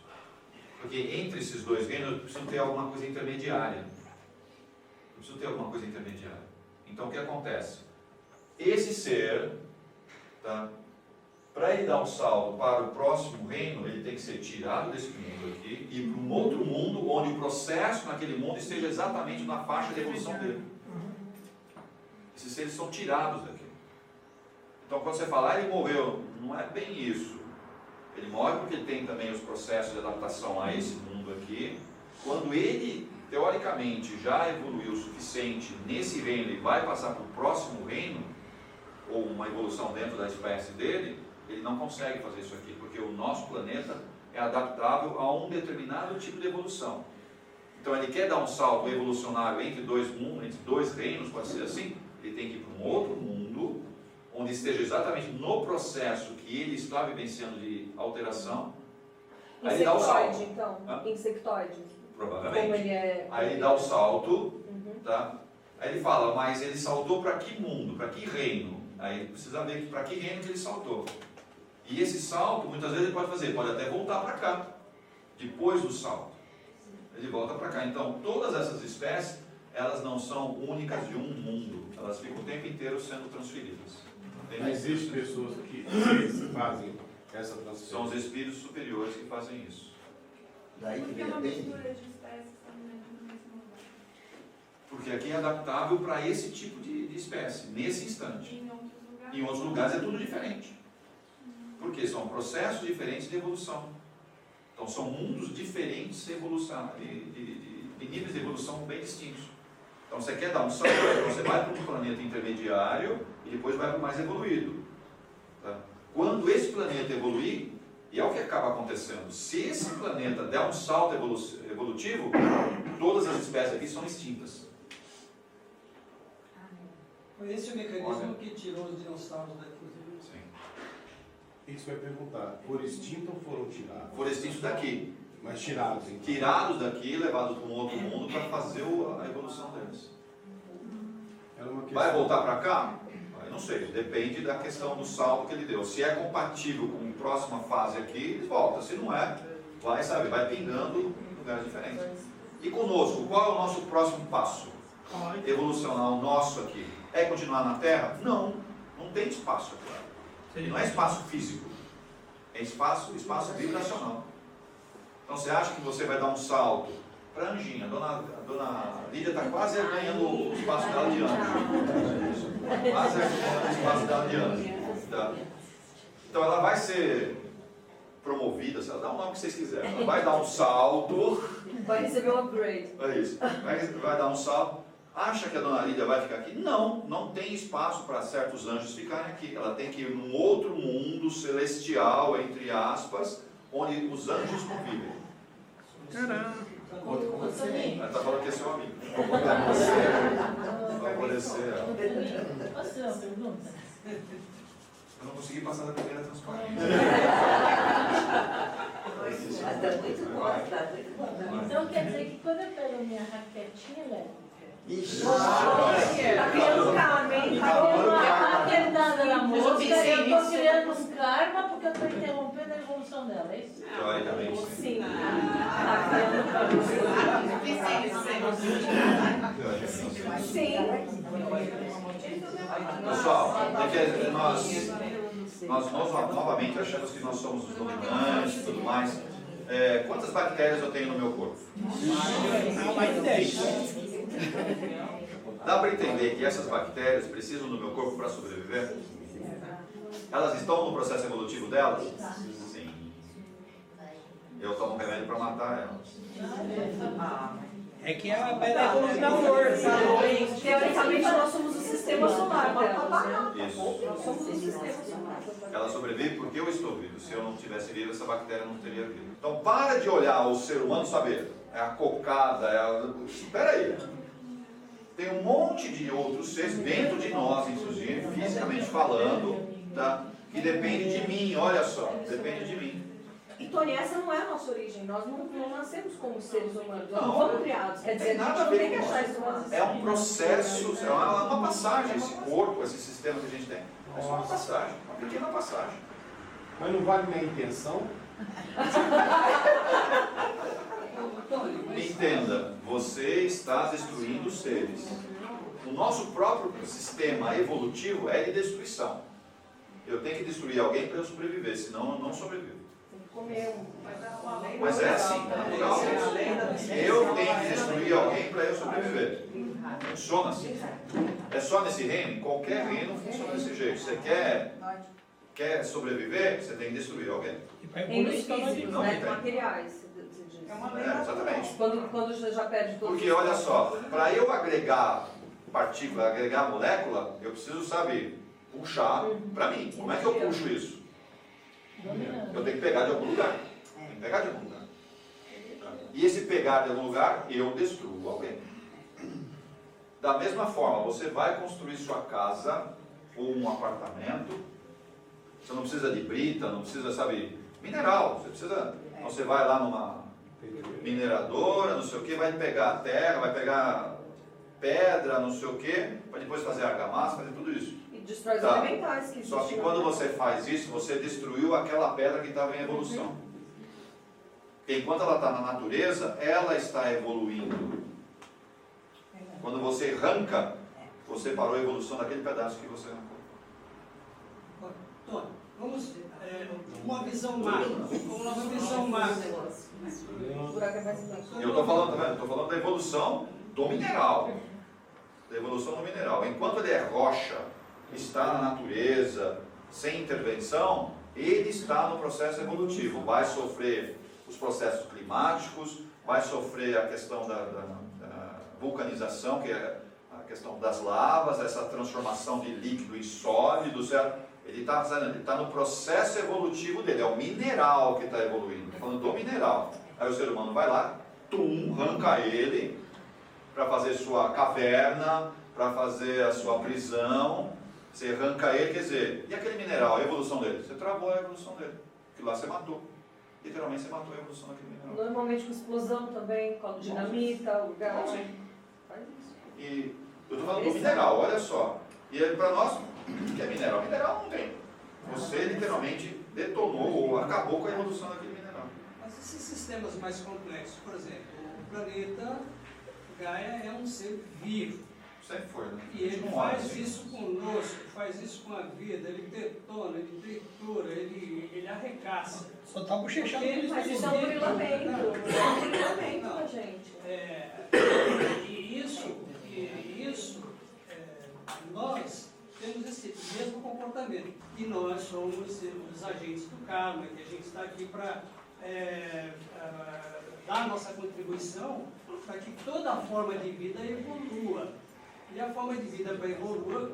Porque entre esses dois reinos eu preciso ter alguma coisa intermediária. Então o que acontece? Esse ser, tá, para ele dar um salto para o próximo reino, ele tem que ser tirado desse mundo aqui e ir para um outro mundo onde o processo naquele mundo esteja exatamente na faixa de evolução dele. Esses seres são tirados daqui. Então quando você fala, ele morreu, não é bem isso. Ele morre porque tem também os processos de adaptação a esse mundo aqui. Quando ele, teoricamente, já evoluiu o suficiente nesse reino e vai passar para o próximo reino, ou uma evolução dentro da espécie dele, ele não consegue fazer isso aqui, porque o nosso planeta é adaptável a um determinado tipo de evolução. Então ele quer dar um salto evolucionário entre dois mundos, entre dois reinos, pode ser assim, ele tem que ir para um outro mundo, onde esteja exatamente no processo que ele está vivenciando de alteração. Aí ele dá o salto. Então, Hã? insectoide. Provavelmente. Como ele é... Aí ele dá o salto, tá? Aí ele fala, mas ele saltou para que mundo, para que reino? Aí ele precisa ver para que reino que ele saltou. E esse salto, muitas vezes ele pode fazer, pode até voltar para cá, depois do salto. Ele volta para cá. Então, todas essas espécies, elas não são únicas de um mundo. Elas ficam o tempo inteiro sendo transferidas. Mas existem pessoas que fazem essa transferência. São os espíritos superiores que fazem isso. Daí que Porque vem é a uma bem. mistura de espécies também no mesmo lugar. Porque aqui é adaptável para esse tipo de espécie, nesse instante. E em outros lugares? Em outros lugares é tudo diferente. Porque são processos diferentes de evolução. Então são mundos diferentes de evolução, de níveis de evolução bem distintos. Então você quer dar um salto, então você vai para um planeta intermediário e depois vai para o mais evoluído. Tá? Quando esse planeta evoluir, e é o que acaba acontecendo, se esse planeta der um salto evolutivo, todas as espécies aqui são extintas. Foi esse o mecanismo Olha. que tirou os dinossauros daqui. Sim. Isso vai perguntar, por extinto ou foram tirados? Foram extintos daqui. Mas tirados, então. Tirados daqui, levados para um outro mundo para fazer a evolução deles. Era uma questão... Vai voltar para cá? Eu não sei, depende da questão do salto que ele deu. Se é compatível com a próxima fase aqui, ele volta. Se não é, vai pingando em lugares diferentes. E conosco, qual é o nosso próximo passo evolucional nosso aqui? É continuar na Terra? Não, não tem espaço aqui. Não é espaço físico, é espaço vibracional. Então você acha que você vai dar um salto para Anjinha? A dona Lídia está quase ganhando o espaço dela de anjo. Quase ganhando o espaço dela de anjo. Tá? Então ela vai ser promovida, ela dá o nome que vocês quiserem. Ela vai dar um salto. Vai receber um upgrade. É isso. Vai dar um salto. Acha que a dona Lídia vai ficar aqui? Não, não tem espaço para certos anjos ficarem aqui. Ela tem que ir num outro mundo celestial, entre aspas, onde os anjos convivem. Caramba. Outro como você. Ela está falando que é seu amigo. Vai aparecer. Posso fazer uma pergunta? Eu não consegui passar da primeira transparência. Mas tá muito bom, tá muito bom. Então quer dizer que quando eu pego minha raquetinha, Léo, Ixi. Tá criando karma, hein? tá tendo uma raquetada na mosca, pensei eu tô nisso. criando um karma porque eu tô interrompendo a evolução dela, é isso? Teoricamente, sim. Sim. Tá criando karma. Sim. Pessoal, é que nós novamente achamos que nós somos os dominantes e tudo mais. Quantas bactérias eu tenho no meu corpo? Mais de 10. Dá para entender que essas bactérias precisam do meu corpo para sobreviver? Elas estão no processo evolutivo delas? Sim. Eu tomo remédio para matar elas. É que ela vai dar da força. Teoricamente, nós somos o sistema solar delas, né? Isso. Nós somos o sistema solar. Ela sobrevive porque eu estou vivo. Se eu não tivesse vivo, essa bactéria não teria vida. Então para de olhar o ser humano e saber. É a cocada, Espera aí. Tem um monte de outros seres dentro de nós, inclusive, fisicamente falando, tá? Que depende de mim, olha só, depende de mim. E Tony, essa não é a nossa origem. Nós não nascemos como seres humanos. Nós Não, não fomos criados. Quer dizer, a nada gente a não ver tem que com achar isso. isso uma É um processo, é uma passagem, esse corpo, esse sistema que a gente tem. É só uma passagem, uma pequena passagem. Mas não vale minha intenção? Entenda, você está destruindo os seres. O nosso próprio sistema evolutivo é de destruição. Eu tenho que destruir alguém para eu sobreviver, senão eu não sobrevivo. Mas é assim, é natural. Eu tenho que destruir alguém para eu sobreviver. Funciona assim. É só nesse reino? Em qualquer reino funciona desse jeito. Você quer sobreviver, você tem que destruir alguém. Reinos físicos, né? Materiais. Você diz. Exatamente. Quando já perde todo. Porque olha só, para eu agregar partícula, agregar molécula, eu preciso saber puxar para mim. Como é que eu puxo isso? Eu tenho que pegar de algum lugar. Tem que pegar de algum lugar. E esse pegar de algum lugar, eu destruo alguém. Da mesma forma, você vai construir sua casa ou um apartamento. Você não precisa de brita, não precisa, sabe, mineral. Você precisa. Então você vai lá numa mineradora, não sei o que, vai pegar a terra, vai pegar pedra, não sei o que, para depois fazer argamassa, fazer tudo isso. E destrói os Tá. elementais que Só que quando você faz isso, você destruiu aquela pedra que estava em evolução. Porque enquanto ela está na natureza, ela está evoluindo. Quando você arranca, você parou a evolução daquele pedaço que você arrancou. Tony, vamos uma visão macro. Uma visão macro. O buraco é mais embaixo. Eu estou falando, tá vendo? Estou falando da evolução do mineral. Da evolução do mineral. Enquanto ele é rocha, está na natureza, sem intervenção, ele está no processo evolutivo. Vai sofrer os processos climáticos, vai sofrer a questão da vulcanização, que é a questão das lavas, essa transformação de líquido em sólido, certo? Ele está no processo evolutivo dele, é o mineral que está evoluindo. Estou falando do mineral. Aí o ser humano vai lá, arranca ele para fazer sua caverna, para fazer a sua prisão. Você arranca ele, quer dizer, e aquele mineral, a evolução dele? Você travou a evolução dele, que lá você matou. Literalmente você matou a evolução daquele mineral. Normalmente com explosão também, com dinamita, o gás. Faz isso. E eu estou falando do mineral, olha só. E para nós, o que é mineral? Mineral não tem. Você literalmente detonou ou acabou com a evolução daquele mineral. Mas esses sistemas mais complexos, por exemplo, o planeta Gaia é um ser vivo. Sempre foi, né? E ele faz isso conosco, faz isso com a vida, ele detona, ele tritura, ele arregaça. Só tá bochechando por isso. Mas isso é um burilamento. É um burilamento da gente. E isso nós temos esse mesmo comportamento. E nós somos os agentes do karma, que a gente está aqui para dar a nossa contribuição para que toda a forma de vida evolua. E a forma de vida para evoluir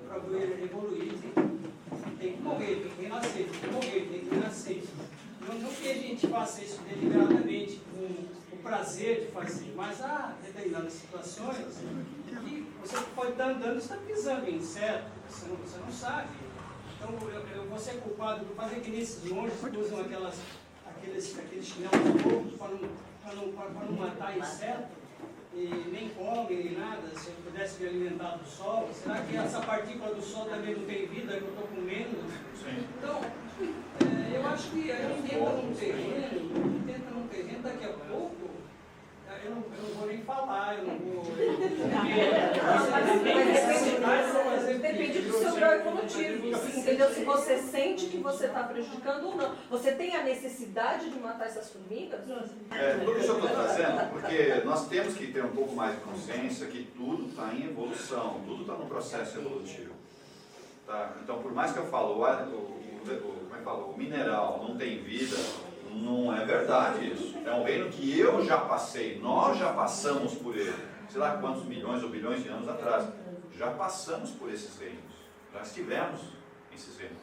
tem que morrer, tem que renascer, tem que morrer, tem que renascer. Não que a gente faça isso deliberadamente, com o prazer de fazer, mas há determinadas situações que você pode estar andando e está pisando em inseto, você não sabe. Então eu vou ser culpado por fazer que nesses monges que usam aqueles chinelos loucos para não matar inseto, e nem comem, nem nada, se eu pudesse me alimentar do sol, será que essa partícula do sol também não tem vida que eu estou comendo? Sim. Então, eu acho que a gente tenta num terreno, daqui a pouco, eu não vou nem falar, eu não vou... Depende do seu grau evolutivo, entendeu? Se você sente que você está prejudicando ou não. Você tem a necessidade de matar essas formigas? Tudo isso eu estou trazendo porque nós temos que ter um pouco mais de consciência que tudo está em evolução, tudo está no processo evolutivo. Tá? Então, por mais que eu falo, o mineral não tem vida, não é verdade isso. É um reino que eu já passei, nós já passamos por ele. Sei lá quantos milhões ou bilhões de anos atrás. Já passamos por esses reinos. Já estivemos nesses reinos.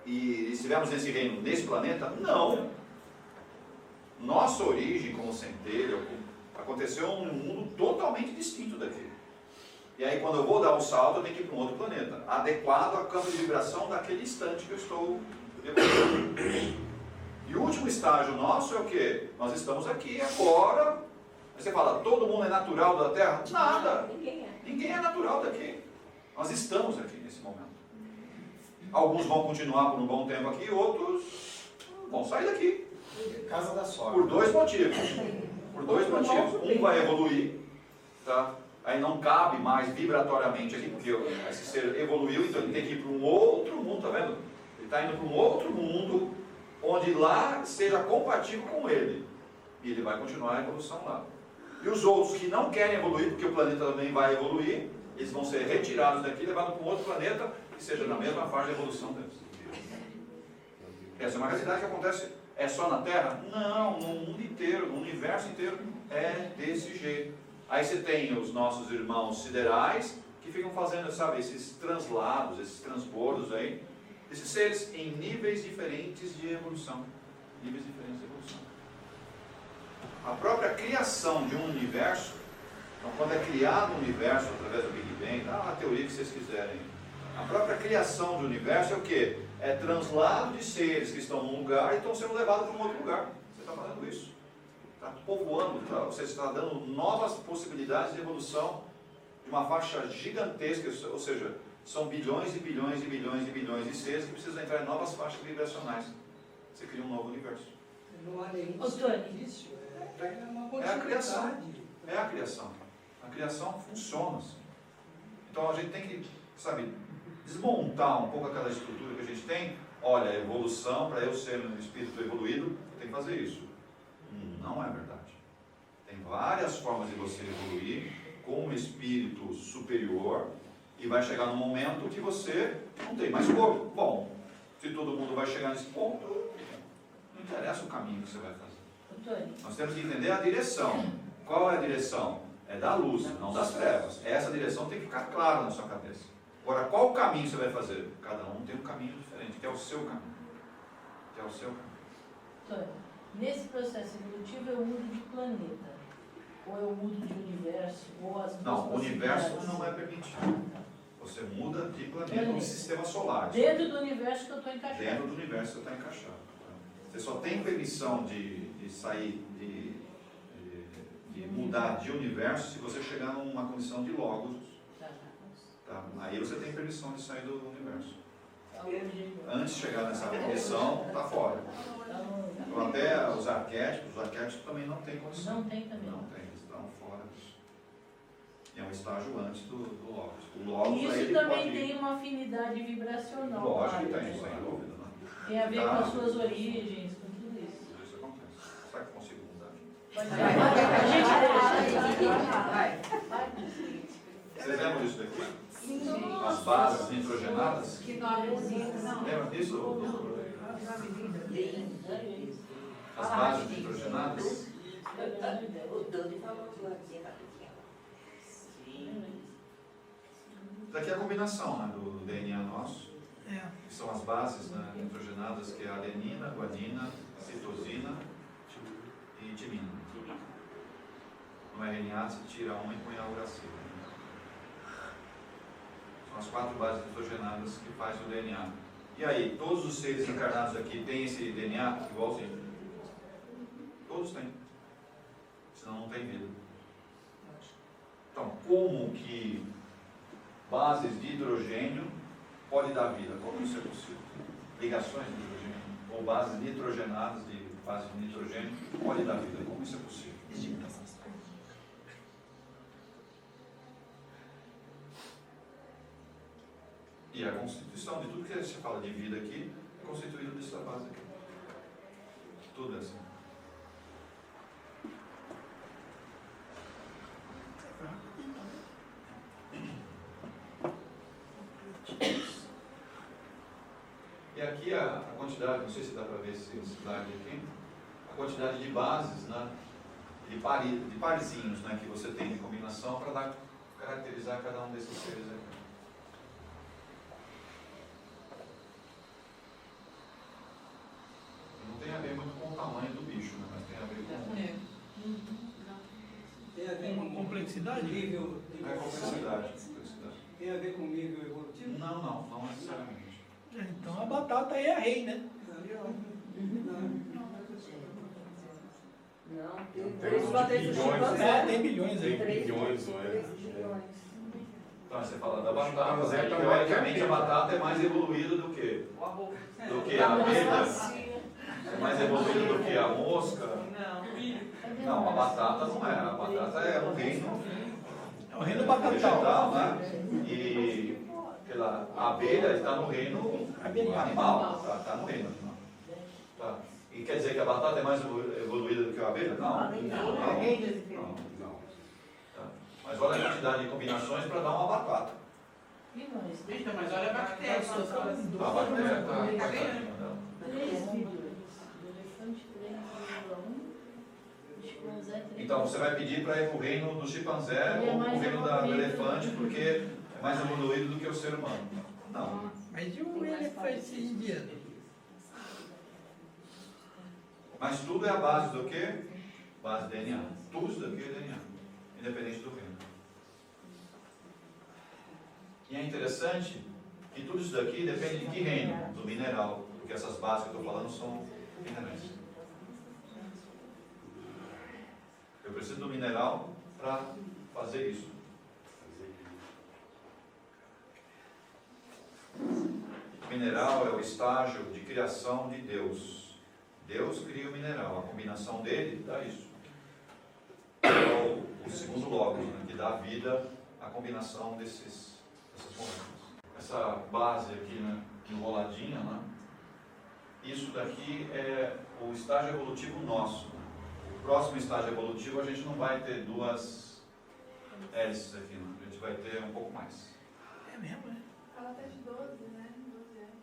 E estivemos nesse reino, nesse planeta? Não. Nossa origem como centelha aconteceu num mundo totalmente distinto daquele. E aí quando eu vou dar um salto, eu tenho que ir para um outro planeta, adequado ao campo de vibração daquele instante que eu estou evoluindo. E o último estágio nosso é o quê? Nós estamos aqui agora. Aí você fala, todo mundo é natural da Terra? Nada. Ninguém é natural daqui. Nós estamos aqui nesse momento. Alguns vão continuar por um bom tempo aqui, outros vão sair daqui. Casa da sogra. Por dois motivos. Um vai evoluir, tá? Aí não cabe mais vibratoriamente aqui, porque esse ser evoluiu, então ele tem que ir para um outro mundo, tá vendo? Ele está indo para um outro mundo, onde lá seja compatível com ele. E ele vai continuar a evolução lá. E os outros que não querem evoluir, porque o planeta também vai evoluir, eles vão ser retirados daqui e levados para um outro planeta que seja na mesma fase de evolução deles. Essa é uma realidade que acontece. É só na Terra? Não, no mundo inteiro, no universo inteiro é desse jeito. Aí você tem os nossos irmãos siderais que ficam fazendo, sabe, esses translados, esses transbordos aí, esses seres em níveis diferentes de evolução. Níveis diferentes de evolução. A própria criação de um universo, então quando é criado um universo através do Big Bang, dá a teoria que vocês quiserem. A própria criação do universo é o quê? É translado de seres que estão num lugar e estão sendo levados para um outro lugar. Você está fazendo isso. Está povoando, você está dando novas possibilidades de evolução de uma faixa gigantesca, ou seja, são bilhões e bilhões e bilhões e bilhões de seres que precisam entrar em novas faixas vibracionais. Você cria um novo universo. Não há nenhum desperdício. É a criação. É a criação. A criação funciona assim. Então a gente tem que, sabe, desmontar um pouco aquela estrutura que a gente tem. Olha, a evolução, para eu ser um espírito evoluído, eu tenho que fazer isso. Não é verdade. Tem várias formas de você evoluir como espírito superior e vai chegar num momento que você não tem mais corpo. Bom, se todo mundo vai chegar nesse ponto, não interessa o caminho que você vai fazer. Nós temos que entender a direção. Qual é a direção? É da luz, não das trevas. Essa direção tem que ficar clara na sua cabeça. Agora, qual caminho você vai fazer? Cada um tem um caminho diferente, que é o seu caminho. Que é o seu caminho. Nesse processo evolutivo eu mudo de planeta, ou eu mudo de universo, ou as duas Não, o universo possibilidades. não é permitido. Você muda de planeta no sistema solar. Dentro do universo que eu estou encaixado. Dentro do universo você está encaixado. Você só tem permissão de sair, de mudar de universo se você chegar numa condição de logos. Tá? Aí você tem permissão de sair do universo. Antes de chegar nessa condição, está fora. Então, até os arquétipos também não têm condição. Não tem também. Não tem, eles estão fora disso. É um estágio antes do logos. O logos Isso ele também pode... tem uma afinidade vibracional. Lógico que claro. tem, sem dúvida. Né? Tem a ver com as suas origens, com tudo isso. Tudo isso acontece. Será que eu consigo mudar aqui? Pode ser. Vocês lembram disso daqui? As bases nitrogenadas? Que não. Lembra disso? As bases nitrogenadas? Isso daqui é a combinação, né, do DNA nosso, que são as bases, né, nitrogenadas, que é a adenina, guanina, citosina e timina. No RNA se tira uma e põe a uracila. São as 4 bases nitrogenadas que fazem o DNA. E aí, todos os seres encarnados aqui têm esse DNA igualzinho? Todos têm. Senão não tem vida. Então, como que bases de hidrogênio pode dar vida? Como isso é possível? Ligações de hidrogênio ou bases nitrogenadas de base de nitrogênio pode dar vida? Como isso é possível? E a constituição de tudo que se fala de vida aqui é constituído dessa base aqui. Tudo é assim. E aqui a quantidade, não sei se dá para ver esse slide aqui, a quantidade de bases, né, de parzinhos, né, que você tem de combinação para caracterizar cada um desses seres aqui. Não tem a ver muito com o tamanho do bicho, né, mas tem a ver com... Tem a ver Uma com complexidade? nível de É complexidade. Tem a ver com nível evolutivo? Não necessariamente. Então a batata é a rei, né? Não, Tem três uns batentes de bilhões, chimpanzé. É, tem bilhões aí. Tem bilhões, não é? 3 bilhões. Então você fala da batata, Chimpanzé né? tá Teoricamente a mais- batata é mais evoluída do que? Do que a Da abelha? melancia. É mais evoluída do que a mosca? Não, a batata não é. A batata é um reino É o reino batatal. vegetal, né? E a abelha está no reino animal. Está no reino animal. Tá. E quer dizer que a batata é mais evoluída do que a abelha? Não. Não. Tá. Mas olha a quantidade de combinações para dar uma batata. Eita, mas olha a bactéria. A bactéria está coitadinha dela. 3 bilhões. O elefante 3,1. O chimpanzé 3. Então você vai pedir para ir para o reino do chimpanzé ou para o reino do elefante, porque é mais evoluído do que o ser humano. Não. Mas e o elefante indiano? Mas tudo é a base do quê? Base DNA. Tudo isso daqui é DNA, independente do reino. E é interessante que tudo isso daqui depende de que reino? Do mineral, porque essas bases que eu estou falando são minerais. Eu preciso do mineral para fazer isso. O mineral é o estágio de criação de Deus. Deus cria o mineral, a combinação dele dá isso. É o segundo logos, né, que dá vida à combinação dessas moléculas. Essa base aqui, né, enroladinha, né, isso daqui é o estágio evolutivo nosso. O próximo estágio evolutivo a gente não vai ter duas hélices aqui, né, a gente vai ter um pouco mais. É mesmo, é? Fala até de 12, né? 12 anos.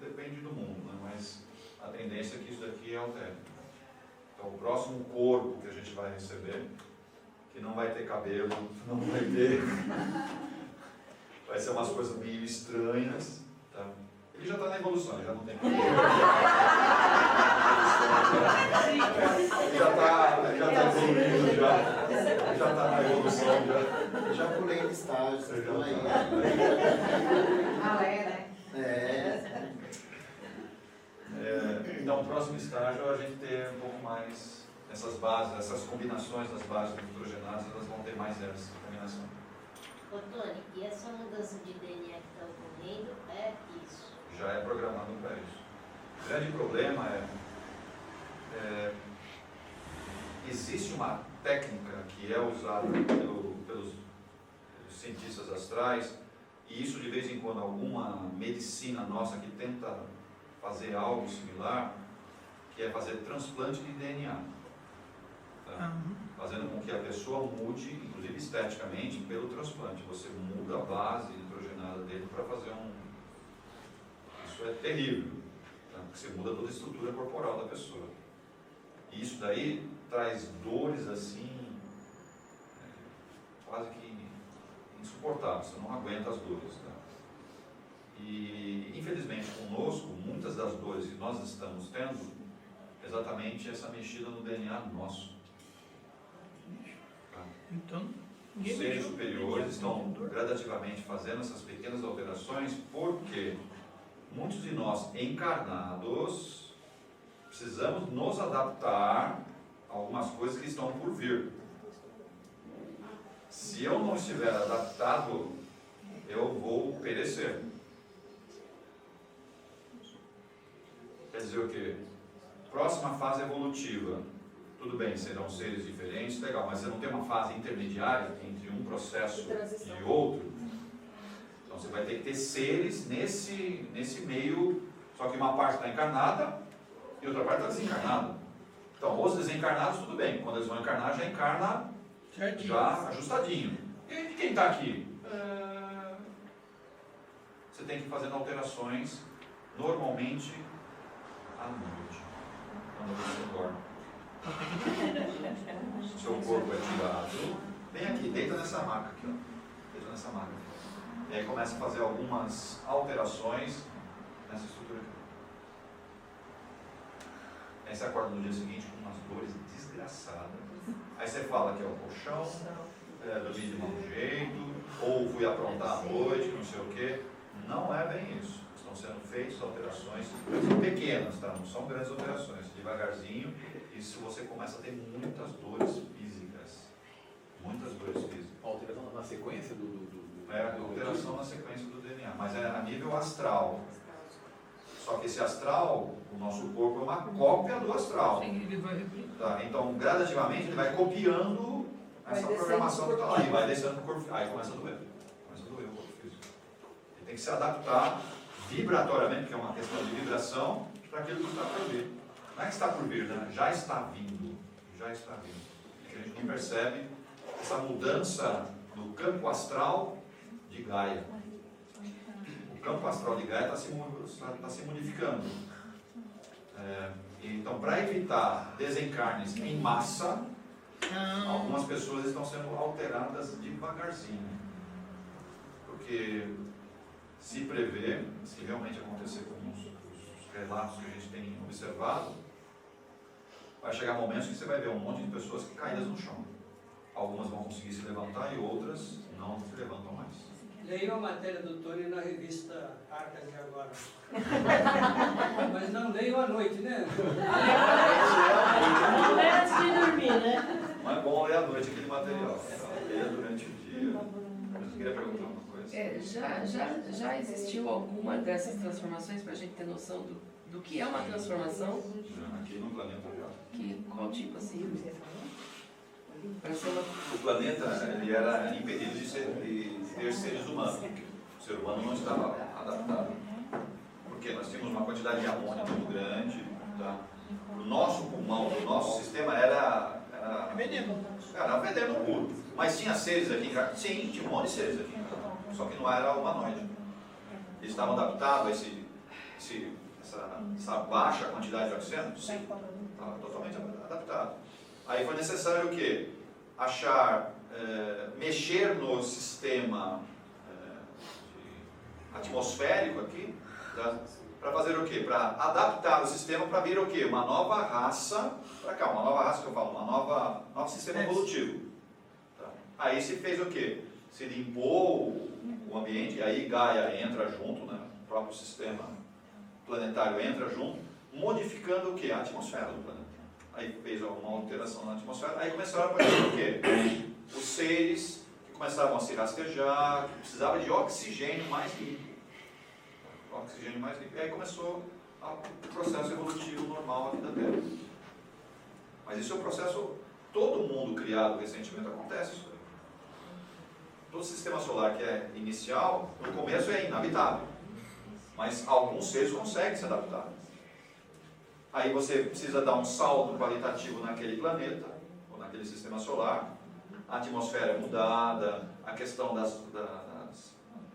Depende do mundo, né, mas a tendência é que isso daqui altere. Então, o próximo corpo que a gente vai receber, que não vai ter cabelo, não vai ter... vai ser umas coisas meio estranhas, tá? Ele já está na evolução, ele já não tem cabelo. Ele já está evoluindo, já está na evolução, Já pulei de estágio, vocês estão aí. Então, o próximo estágio é a gente ter um pouco mais essas bases, essas combinações das bases nitrogenadas, elas vão ter mais essa combinação. Ô, Tony, e essa mudança de DNA que está ocorrendo é isso? Já é programado para isso. O grande problema existe uma técnica que é usada pelos cientistas astrais, e isso de vez em quando alguma medicina nossa que tenta fazer algo similar, que é fazer transplante de DNA. Tá? Fazendo com que a pessoa mude, inclusive esteticamente, pelo transplante. Você muda a base nitrogenada dele para fazer Isso é terrível, tá? Porque você muda toda a estrutura corporal da pessoa. E isso daí traz dores assim, quase que insuportáveis, você não aguenta as dores. Tá? E, infelizmente, conosco, muitas das dores que nós estamos tendo, exatamente essa mexida no DNA nosso. Tá? Então, Os seres superiores estão gradativamente fazendo essas pequenas alterações porque muitos de nós encarnados precisamos nos adaptar a algumas coisas que estão por vir. Se eu não estiver adaptado, eu vou perecer. Quer dizer o quê? Próxima fase evolutiva. Tudo bem, serão seres diferentes, legal, mas você não tem uma fase intermediária entre um processo e outro. Então você vai ter que ter seres nesse meio, só que uma parte está encarnada e outra parte está desencarnada. Então, os desencarnados, tudo bem, quando eles vão encarnar, já encarna já ajustadinho. E quem está aqui? Você tem que ir fazendo alterações, normalmente, à noite, quando você dorme. Seu corpo é tirado. Vem aqui, deita nessa maca aqui, ó. Deita nessa maca. E aí começa a fazer algumas alterações nessa estrutura aqui. Aí você acorda no dia seguinte com umas dores desgraçadas. Aí você fala que é o colchão, dormi de mau jeito, ou fui aprontar à noite, não sei o quê. Não é bem isso. Estão sendo feitas alterações pequenas, tá? Não são grandes alterações, devagarzinho. E se você começa a ter muitas dores físicas. Muitas dores físicas. Alteração na sequência alteração na sequência do DNA, mas é a nível astral. Só que esse astral, o nosso corpo é uma cópia do astral. Tá? Então, gradativamente, ele vai copiando essa programação que está lá. E vai descendo no corpo. Aí começa a doer. Começa a doer o corpo físico. Ele tem que se adaptar vibratoriamente, porque é uma questão de vibração, para aquilo que está por vir. Não é que está por vir, né? Já está vindo. Já está vindo. É que a gente não percebe essa mudança no campo astral de Gaia. O campo astral de Gaia está se modificando. Então, para evitar desencarnes em massa, algumas pessoas estão sendo alteradas devagarzinho. Porque se prevê, se realmente acontecer com os relatos que a gente tem observado, vai chegar momentos que você vai ver um monte de pessoas caídas no chão. Algumas vão conseguir se levantar e outras não se levantam mais. Leio a matéria do Tony na revista Arcas de Agora. Mas não leio à noite, né? Não é antes de dormir, né? Não é bom ler à noite aquele material. Leia durante o dia. Você queria perguntar uma coisa? Já existiu alguma dessas transformações, para a gente ter noção do que é uma transformação? Aqui no planeta já. Qual tipo assim? O planeta ele era impedido de ter seres humanos. O ser humano não estava adaptado. Porque nós tínhamos uma quantidade de amônia muito grande. Tá? O nosso pulmão, o nosso sistema era veneno. Era veneno puro. Mas tinha seres aqui em casa? Sim, tinha um monte de seres aqui em casa. Só que não era humanoide. Eles estavam adaptados a essa baixa quantidade de oxigênio? Sim, estava totalmente adaptado. Aí foi necessário o quê? Mexer no sistema atmosférico aqui, para fazer o quê? Para adaptar o sistema para vir o quê? Uma nova raça, para cá, uma nova raça que eu falo, novo sistema evolutivo. Tá? Aí se fez o quê? Se limpou o ambiente, e aí Gaia entra junto, né? O próprio sistema planetário entra junto, modificando o quê? A atmosfera do planeta. Aí fez alguma alteração na atmosfera, aí começaram a aparecer o quê? Os seres que começavam a se rastejar, que precisavam de oxigênio mais limpo. Oxigênio mais limpo. E aí começou o processo evolutivo normal aqui da Terra. Mas isso é um processo, todo mundo criado recentemente acontece isso aí. Todo sistema solar que é inicial, no começo é inabitável. Mas alguns seres conseguem se adaptar. Aí você precisa dar um salto qualitativo naquele planeta, ou naquele sistema solar. A atmosfera é mudada, a questão dos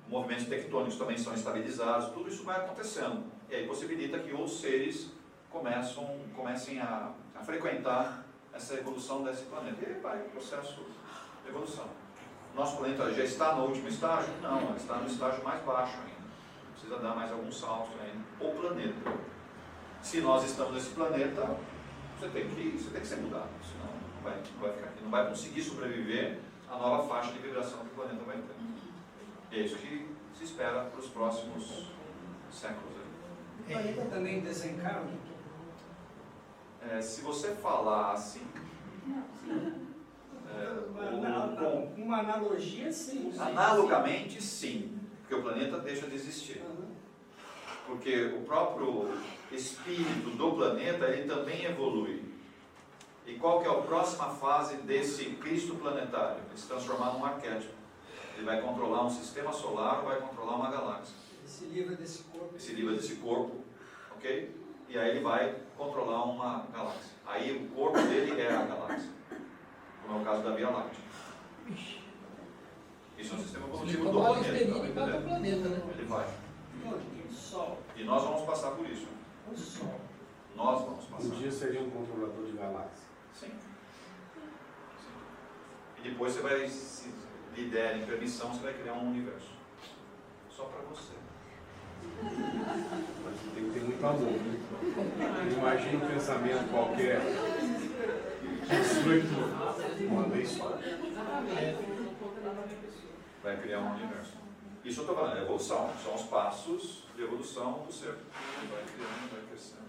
movimentos tectônicos também são estabilizados, tudo isso vai acontecendo. E aí possibilita que os seres comecem a frequentar essa evolução desse planeta. E aí vai o processo de evolução. Nosso planeta já está no último estágio? Não, ele está no estágio mais baixo ainda. Precisa dar mais alguns saltos ainda. O planeta. Se nós estamos nesse planeta, você tem que ser mudado, senão não vai ficar aqui, não vai conseguir sobreviver à nova faixa de vibração que o planeta vai ter. E é isso que se espera para os próximos séculos. planeta também desencarna? Se você falar assim... Uma analogia, sim. Analogamente, sim, porque o planeta deixa de existir. Porque o próprio espírito do planeta, ele também evolui. E qual que é a próxima fase desse Cristo planetário? Ele se transformar num arquétipo. Ele vai controlar um sistema solar ou vai controlar uma galáxia. Esse livro desse corpo. Esse livro desse corpo, ok? E aí ele vai controlar uma galáxia. Aí o corpo dele é a galáxia. Como é o caso da Via Láctea. Isso é um sistema evolutivo do planeta. Ele vai. O Sol. E nós vamos passar por isso. O Sol. Nós vamos passar. Um dia seria um controlador de galáxias. Sim. E depois você vai, se lhe derem permissão, você vai criar um universo. Só para você. Mas você tem que ter muito amor. Né? Imagina um pensamento qualquer. Uma vez só. Vai criar um universo. Isso eu estou falando, é evolução. São os passos de evolução do ser. Vai criando, vai crescendo.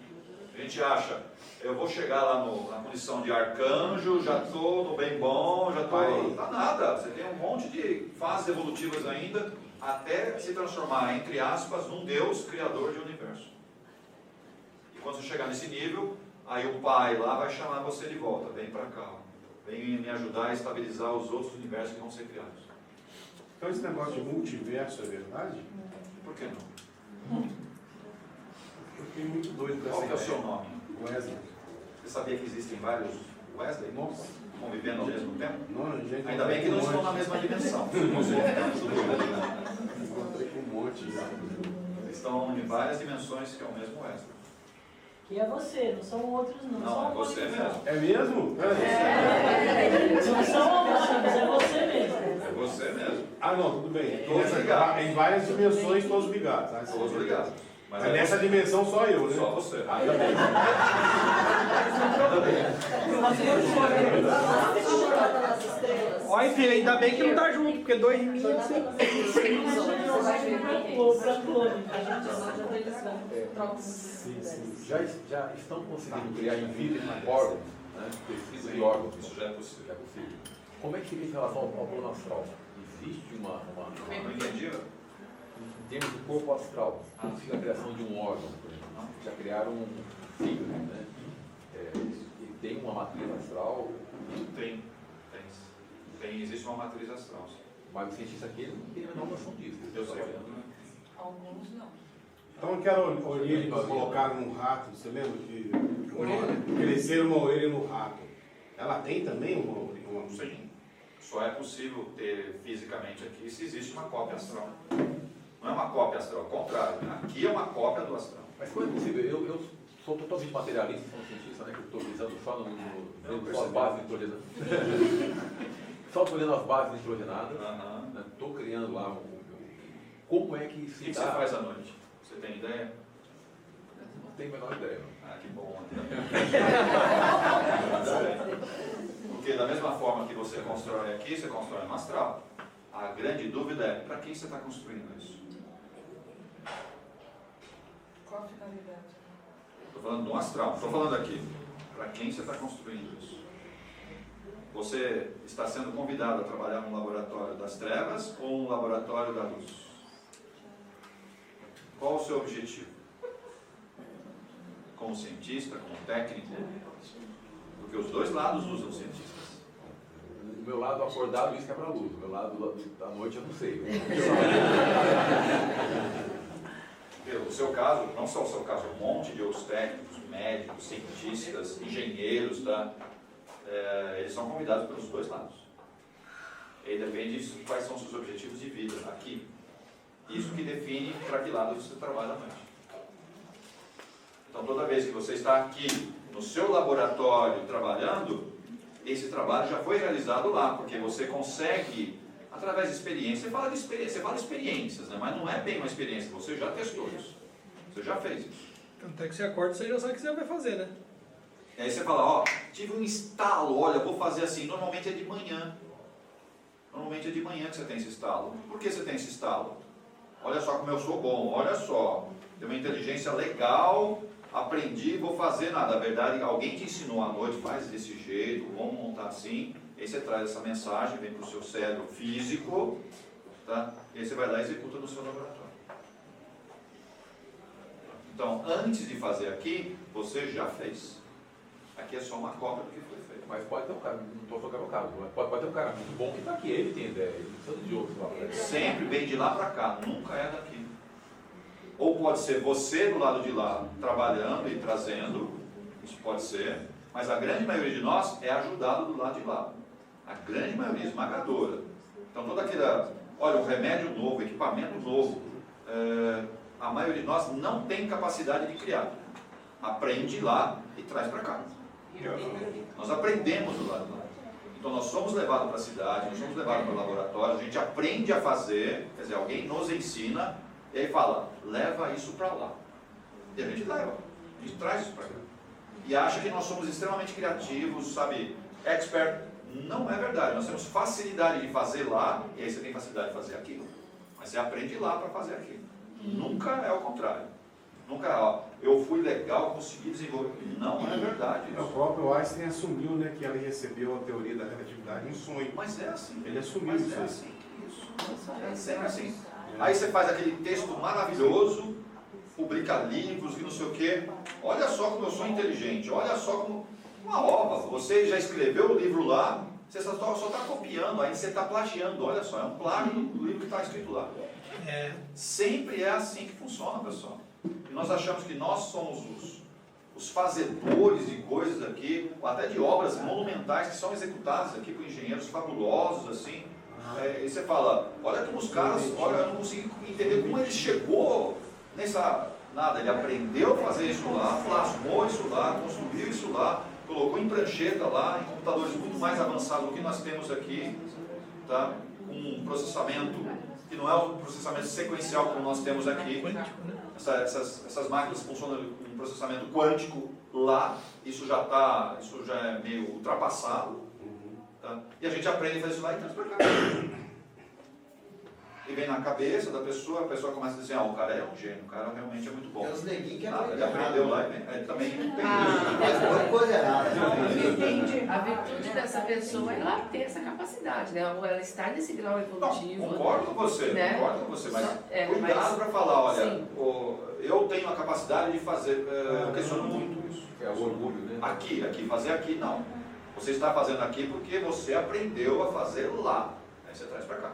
A gente acha, eu vou chegar lá na condição de arcanjo, já estou no bem bom, já estou... Não tá nada. Você tem um monte de fases evolutivas ainda, até se transformar, entre aspas, num Deus criador de universo. E quando você chegar nesse nível, aí o pai lá vai chamar você de volta. Vem para cá. Vem me ajudar a estabilizar os outros universos que vão ser criados. Então esse negócio de multiverso é verdade? Por que não? Eu fiquei muito doido com essa Qual que é o ideia. seu nome? Wesley. Você sabia que existem vários Wesley? Nossa. Convivendo ao mesmo tempo? Não, gente, ainda bem que não estão na mesma dimensão. Encontrei com um monte já. Eles estão em várias dimensões que é o mesmo Wesley. Que é você, não são outros não. Não, é você mesmo. É mesmo? Não são outros, é você mesmo. É você mesmo. Ah, não, tudo bem. Todos ligados. Em várias dimensões, todos ligados. Tá? Todos ligados. Mas nessa dimensão só eu, né? Só você. Ainda bem. Olha, filho, ainda bem que não tá junto, porque 2 mil assim. Já estão conseguindo criar in vitro órgãos, né? Tecidos de órgãos. Isso já é possível. Já é possível. Como é que fica em relação ao plano astral? Existe uma Não entendi? em termos do corpo astral, existe a criação de um órgão, por exemplo. Já criaram um fígado, né? E tem uma matriz astral. Tem. Existe uma matriz astral. Mas o cientista aqui ele não tem a menor noção disso. Eu sei. Alguns não. Então aquela orelha que colocaram no rato, você lembra que cresceram uma orelha no rato? Ela tem também uma orelha? Sim. Só é possível ter fisicamente aqui se existe uma cópia astral. Não é uma cópia astral, ao contrário. Aqui é uma cópia do astral. Mas como é possível? Eu sou totalmente materialista, sou um cientista, né? Que eu estou pensando só nas bases nitrogenadas. Só estou olhando as bases nitrogenadas. Estou criando lá como é que se O que você faz à noite? Você tem ideia? Não tenho a menor ideia. Ah, que bom. Porque da mesma forma que você constrói aqui, você constrói no astral. A grande dúvida é, para quem você está construindo isso? Qual a finalidade? Estou falando do astral, estou falando aqui. Para quem você está construindo isso? Você está sendo convidado a trabalhar no laboratório das trevas ou no laboratório da luz? Qual o seu objetivo? Como cientista, como técnico? Porque os dois lados usam cientistas. O meu lado acordado diz que é para a luz, o meu lado da noite eu não sei. O seu caso, não só o seu caso, um monte de outros técnicos, médicos, cientistas, engenheiros, tá? Eles são convidados pelos dois lados. E depende de quais são os seus objetivos de vida aqui. Isso que define para que lado você trabalha à noite. Então, toda vez que você está aqui no seu laboratório trabalhando, esse trabalho já foi realizado lá, porque você consegue, através de experiência, você fala experiências, né? Mas não é bem uma experiência, você já testou isso, você já fez isso. Tanto é que você acorda, você já sabe o que você vai fazer, né? E aí você fala, tive um estalo, olha, vou fazer assim, normalmente é de manhã. Normalmente é de manhã que você tem esse estalo. Por que você tem esse estalo? Olha só como eu sou bom, olha só. Tenho uma inteligência legal, aprendi, vou fazer nada. Na verdade, alguém te ensinou à noite, faz desse jeito, vamos montar assim. Aí você traz essa mensagem, vem para o seu cérebro físico, tá? E aí você vai lá e executa no seu laboratório. Então, antes de fazer aqui, você já fez. Aqui é só uma cópia do que foi feito. Mas pode ter um cara, não estou falando o caso, pode ter um cara muito bom que está aqui, ele tem ideia, ele precisa de outro lá. Sempre vem de lá para cá, nunca é daqui. Ou pode ser você do lado de lá, trabalhando e trazendo, isso pode ser, mas a grande maioria de nós é ajudado do lado de lá. A grande maioria, esmagadora. Então toda aquela, olha, um remédio novo, equipamento novo, a maioria de nós não tem capacidade de criar. Aprende lá e traz para cá. Nós aprendemos do lado de lá. Então nós somos levados para a cidade, nós somos levados para o laboratório, a gente aprende a fazer, quer dizer, alguém nos ensina, e aí fala, leva isso para lá. E a gente leva, a gente traz isso para cá. E acha que nós somos extremamente criativos, sabe, expert. Não é verdade, nós temos facilidade de fazer lá, e aí você tem facilidade de fazer aquilo. Mas você aprende lá para fazer aquilo. Nunca é o contrário. Nunca é, ó, eu fui legal, consegui desenvolver. Não é verdade isso. O próprio Einstein assumiu, né, que ele recebeu a teoria da relatividade em sonho. Mas é assim. Ele assumiu Mas isso. é assim. É sempre assim. Aí você faz aquele texto maravilhoso, publica livros e não sei o quê. Olha só como eu sou inteligente, olha só como... Uma ova, você já escreveu o livro lá, você só está copiando, aí você está plagiando. Olha só, é um plágio do livro que está escrito lá. Sempre é assim que funciona, pessoal. E nós achamos que nós somos os fazedores de coisas aqui, ou até de obras monumentais que são executadas aqui por engenheiros fabulosos, assim. E você fala, olha como os caras, olha, eu não consigo entender como ele chegou nessa... Nada, ele aprendeu a fazer isso lá, plasmou isso lá, construiu isso lá, colocou em prancheta lá, em computadores muito mais avançados do que nós temos aqui, tá? Com um processamento que não é o processamento sequencial como nós temos aqui. Essas máquinas funcionam com um processamento quântico lá, isso já é meio ultrapassado, tá? E a gente aprende a fazer isso lá e traz para cá. E vem na cabeça da pessoa, a pessoa começa a dizer, o cara é um gênio, o cara realmente é muito bom. Tem os neguinhos que ele aprendeu lá e ele também não tem. Mas coisa errada. A virtude dessa pessoa é ela ter essa capacidade, né? Ou ela estar nesse grau evolutivo. Concordo com você, né? Mas cuidado para falar, olha, eu tenho a capacidade de fazer, eu questiono muito isso. É o orgulho, né? Aqui, fazer aqui, não. Você está fazendo aqui porque você aprendeu a fazer lá. Aí você traz para cá.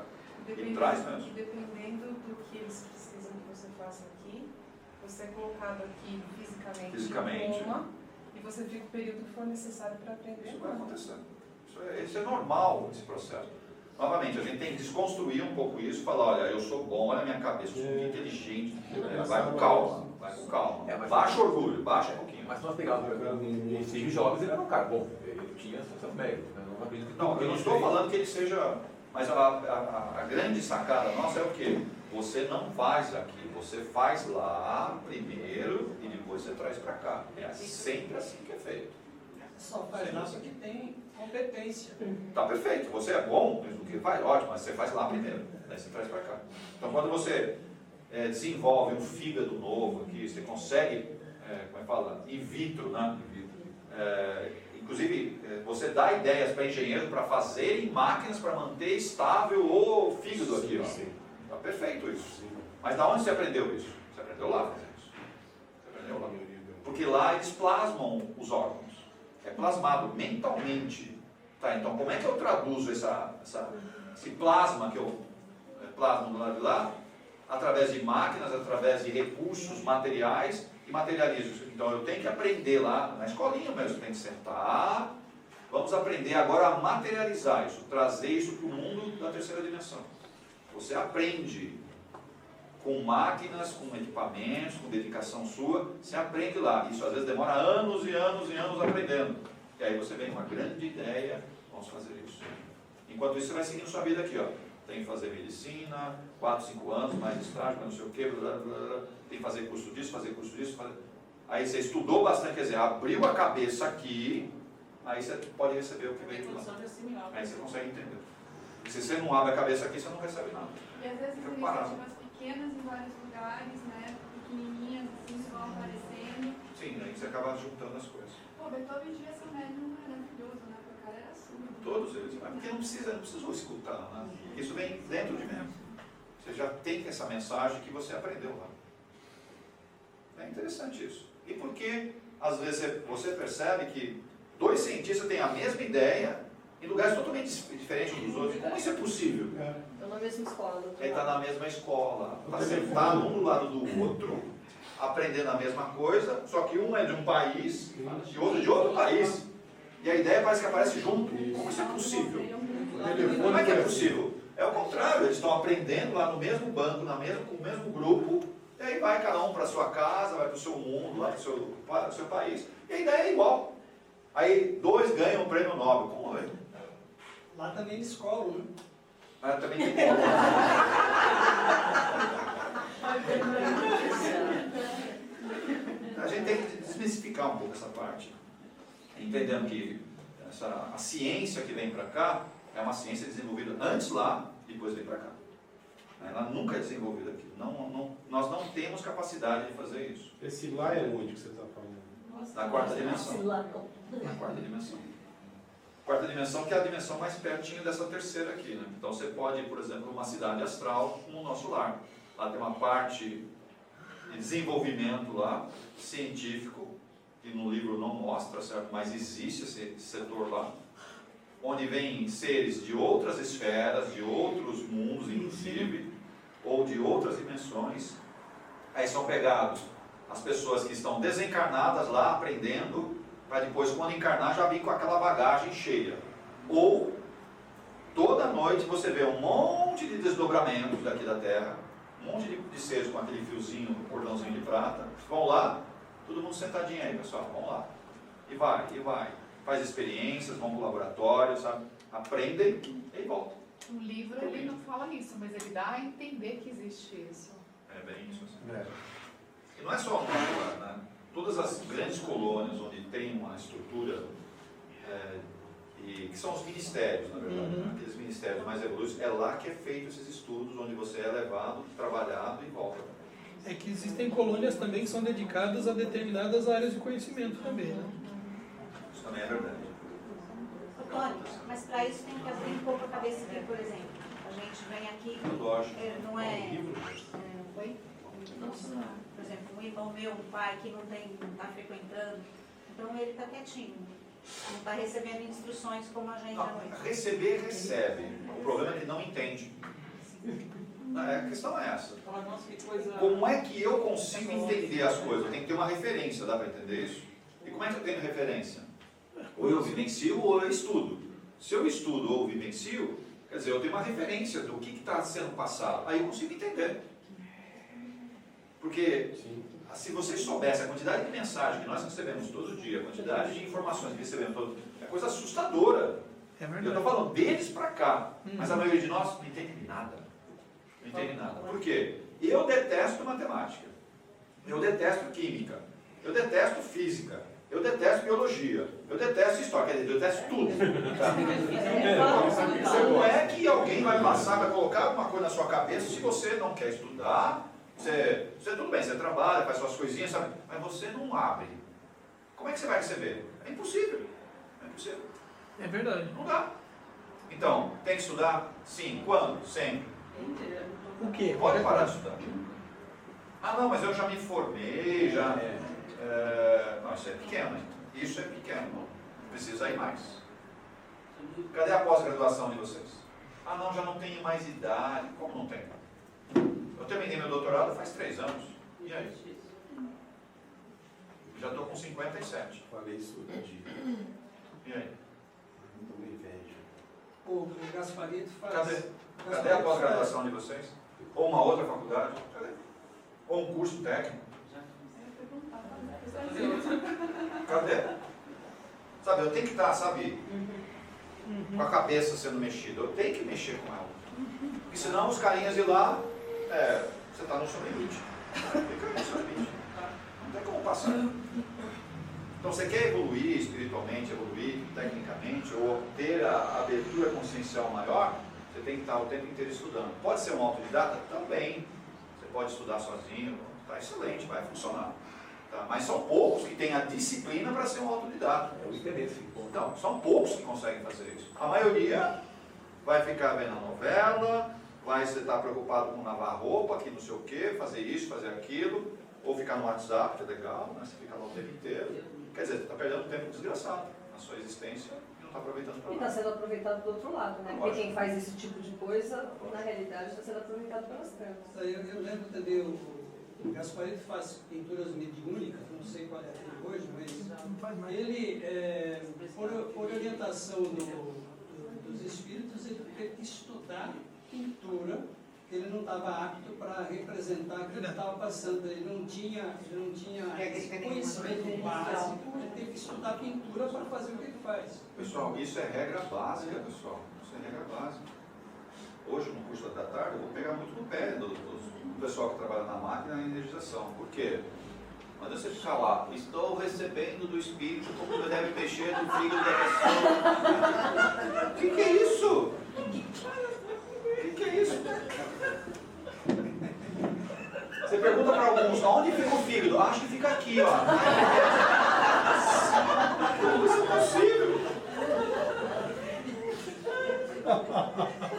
E traz mesmo. Dependendo do que eles precisam que você faça aqui, você é colocado aqui fisicamente. E você fica o período que for necessário para aprender. Isso vai acontecer. Isso é normal, esse processo. Novamente, a gente tem que desconstruir um pouco isso e falar, olha, eu sou bom, olha a minha cabeça, eu sou muito inteligente. Vai com calma, baixa o orgulho, baixa um pouquinho. Mas se nós pegarmos o Steve Jobs, ele era um cara bom, ele tinha seus méritos. Não, eu não estou falando que ele seja... Mas a grande sacada nossa é o quê? Você não faz aqui, você faz lá primeiro e depois você traz para cá. É sempre assim que é feito. Só faz lá porque tem competência. Tá perfeito, você é bom no que faz, ótimo, mas você faz lá primeiro, daí você traz para cá. Então quando você desenvolve um fígado novo aqui, você consegue, como é que fala? In vitro, né? Inclusive, você dá ideias para engenheiros para fazerem máquinas para manter estável o fígado aqui. Está perfeito isso. Mas da onde você aprendeu isso? Você aprendeu lá a fazer isso. Você aprendeu lá. Porque lá eles plasmam os órgãos. É plasmado mentalmente. Tá, então, como é que eu traduzo esse plasma que eu plasmo do lado de lá? Através de máquinas, através de recursos materiais e materializo isso. Então eu tenho que aprender lá, na escolinha mesmo, você tem que sentar, vamos aprender agora a materializar isso, trazer isso para o mundo da terceira dimensão. Você aprende com máquinas, com equipamentos, com dedicação sua, você aprende lá. Isso às vezes demora anos e anos e anos aprendendo. E aí você vem com uma grande ideia, vamos fazer isso. Enquanto isso você vai seguindo sua vida aqui, ó. Tem que fazer medicina, 4, 5 anos, mais estágio, não sei o quê, blá, blá, blá. Tem que fazer curso disso, fazer curso disso. Aí você estudou bastante, quer dizer, abriu a cabeça aqui, aí você pode receber o que vem de lá. Aí você consegue entender. E se você não abre a cabeça aqui, você não recebe nada. E às vezes Fica iniciativas parado. pequenas em vários lugares, né? Pequenininhas, assim, que vão aparecendo. Sim, aí você acaba juntando as coisas. Pô, Beethoven devia ser um médium maravilhoso, né? Porque o cara era surdo. Todos eles, mas porque não precisou escutar, né? Isso vem dentro de mim. Você já tem essa mensagem que você aprendeu lá. É interessante isso. E por que, às vezes, você percebe que dois cientistas têm a mesma ideia em lugares totalmente diferentes uns dos outros? Como isso é possível? Estão na mesma escola. Ele está na mesma escola, está sentado um do lado do outro, aprendendo a mesma coisa, só que um é de um país e o outro de outro país. E a ideia parece que aparece junto. Como isso é possível? Como é que é possível? É o contrário, eles estão aprendendo lá no mesmo banco, com o mesmo grupo, e aí vai cada um para a sua casa, vai para o seu mundo, lá para o seu país, e a ideia é igual. Aí dois ganham o prêmio Nobel. Como é? Lá também eles colam, né? Ah, também tem como. A gente tem que desmistificar um pouco essa parte, entendendo que a ciência que vem para cá é uma ciência desenvolvida antes lá e depois vem para cá. Ela nunca é desenvolvida aqui. Nós não temos capacidade de fazer isso. Esse lá é onde que você está falando? Na quarta dimensão. Na quarta dimensão. Quarta dimensão, que é a dimensão mais pertinho dessa terceira aqui, né? Então você pode ir, por exemplo, uma cidade astral como o nosso lar. Lá tem uma parte de desenvolvimento lá, científico, que no livro não mostra, certo? Mas existe esse setor lá, onde vêm seres de outras esferas, de outros mundos, inclusive, ou de outras dimensões. Aí são pegados as pessoas que estão desencarnadas lá, aprendendo, para depois, quando encarnar, já vir com aquela bagagem cheia. Ou, toda noite você vê um monte de desdobramentos daqui da Terra, um monte de seres com aquele fiozinho, cordãozinho de prata, vão lá, todo mundo sentadinho aí, pessoal, vão lá. E vai. Faz experiências, vão para o laboratório, sabe? Aprendem e voltam. O livro ele não fala isso, mas ele dá a entender que existe isso. É bem isso. Assim. E não é só uma, né? Todas as grandes colônias onde tem uma estrutura, e que são os ministérios, na verdade, né? Aqueles ministérios mais evoluídos, é lá que é feito esses estudos, onde você é levado, trabalhado e volta. É que existem colônias também que são dedicadas a determinadas áreas de conhecimento também, né? Isso também é verdade. Antônio, mas para isso tem que abrir um pouco a cabeça aqui, por exemplo. A gente vem aqui, não é... Oi? Por exemplo, um irmão meu, um pai que não está frequentando, então ele está quietinho, não está recebendo instruções como a gente à noite. Receber, recebe. O problema é que não entende. A questão é essa. Como é que eu consigo entender as coisas? Eu tenho que ter uma referência, dá para entender isso? E como é que eu tenho referência? Ou eu vivencio ou eu estudo. Se eu estudo ou vivencio, quer dizer, eu tenho uma referência do que está sendo passado. Aí eu consigo entender. Porque se vocês soubessem a quantidade de mensagens que nós recebemos todo dia, a quantidade de informações que recebemos todo dia, é coisa assustadora. É verdade. Eu estou falando deles para cá, mas a maioria de nós não entende nada. Não entende nada. Por quê? Eu detesto matemática. Eu detesto química. Eu detesto física. Eu detesto biologia. Eu detesto história. Quer dizer, eu detesto tudo. Como é que alguém vai passar, vai colocar alguma coisa na sua cabeça se você não quer estudar? Você tudo bem, você trabalha, faz suas coisinhas, sabe? Mas você não abre. Como é que você vai receber? É impossível. É impossível. É verdade. Não dá. Então, tem que estudar? Sim. Quando? Sempre. O quê? Pode parar de estudar. Ah, não, mas eu já me formei, já... não, isso é pequeno, hein? Isso é pequeno. Precisa ir mais. Cadê a pós-graduação de vocês? Ah, não, já não tenho mais idade. Como não tem? Eu terminei meu doutorado faz 3 anos. E aí? Já estou com 57. Falei isso outro dia. E aí? Tomei inveja. O Gasparito faz... Cadê a pós-graduação de vocês? Ou uma outra faculdade? Cadê? Ou um curso técnico? Cadê? Sabe, eu tenho que estar, sabe, com a cabeça sendo mexida. Eu tenho que mexer com ela. Porque senão os carinhas de lá, você está no seu limite. Fica no seu limite. Não tem como passar. Então você quer evoluir espiritualmente, evoluir tecnicamente, ou ter a abertura consciencial maior, você tem que estar o tempo inteiro estudando. Pode ser um autodidata? Também. pode estudar sozinho, está excelente, vai funcionar. Tá? Mas são poucos que têm a disciplina para ser um autodidata. É o interesse. Então, são poucos que conseguem fazer isso. A maioria vai ficar vendo a novela, vai estar preocupado com lavar roupa, que não sei o quê, fazer isso, fazer aquilo, ou ficar no WhatsApp, que é legal, né? Você fica lá o tempo inteiro. Quer dizer, você está perdendo tempo desgraçado na sua existência e não está aproveitando para E está sendo aproveitado do outro lado, né? Porque quem faz esse tipo de coisa, na realidade, está sendo aproveitado pelas trevas. Eu lembro também o Gasparito faz pinturas mediúnicas, não sei qual é dele hoje, mas ele, por orientação dos espíritos, ele teve que estudar pintura, que ele não estava apto para representar aquilo que estava passando. Ele não tinha conhecimento básico, ele teve que estudar pintura para fazer o que ele faz. Pessoal, isso é regra básica, pessoal. Isso é regra básica. Hoje, no curso da tarde, eu vou pegar muito no pé do pessoal que trabalha na máquina e na energização. Por quê? Quando você ficar lá, estou recebendo do espírito como deve mexer no fígado da pessoa. O que é isso? O que é isso? Você pergunta para alguns, onde fica o fígado? Acho que fica aqui, ó. Isso é possível.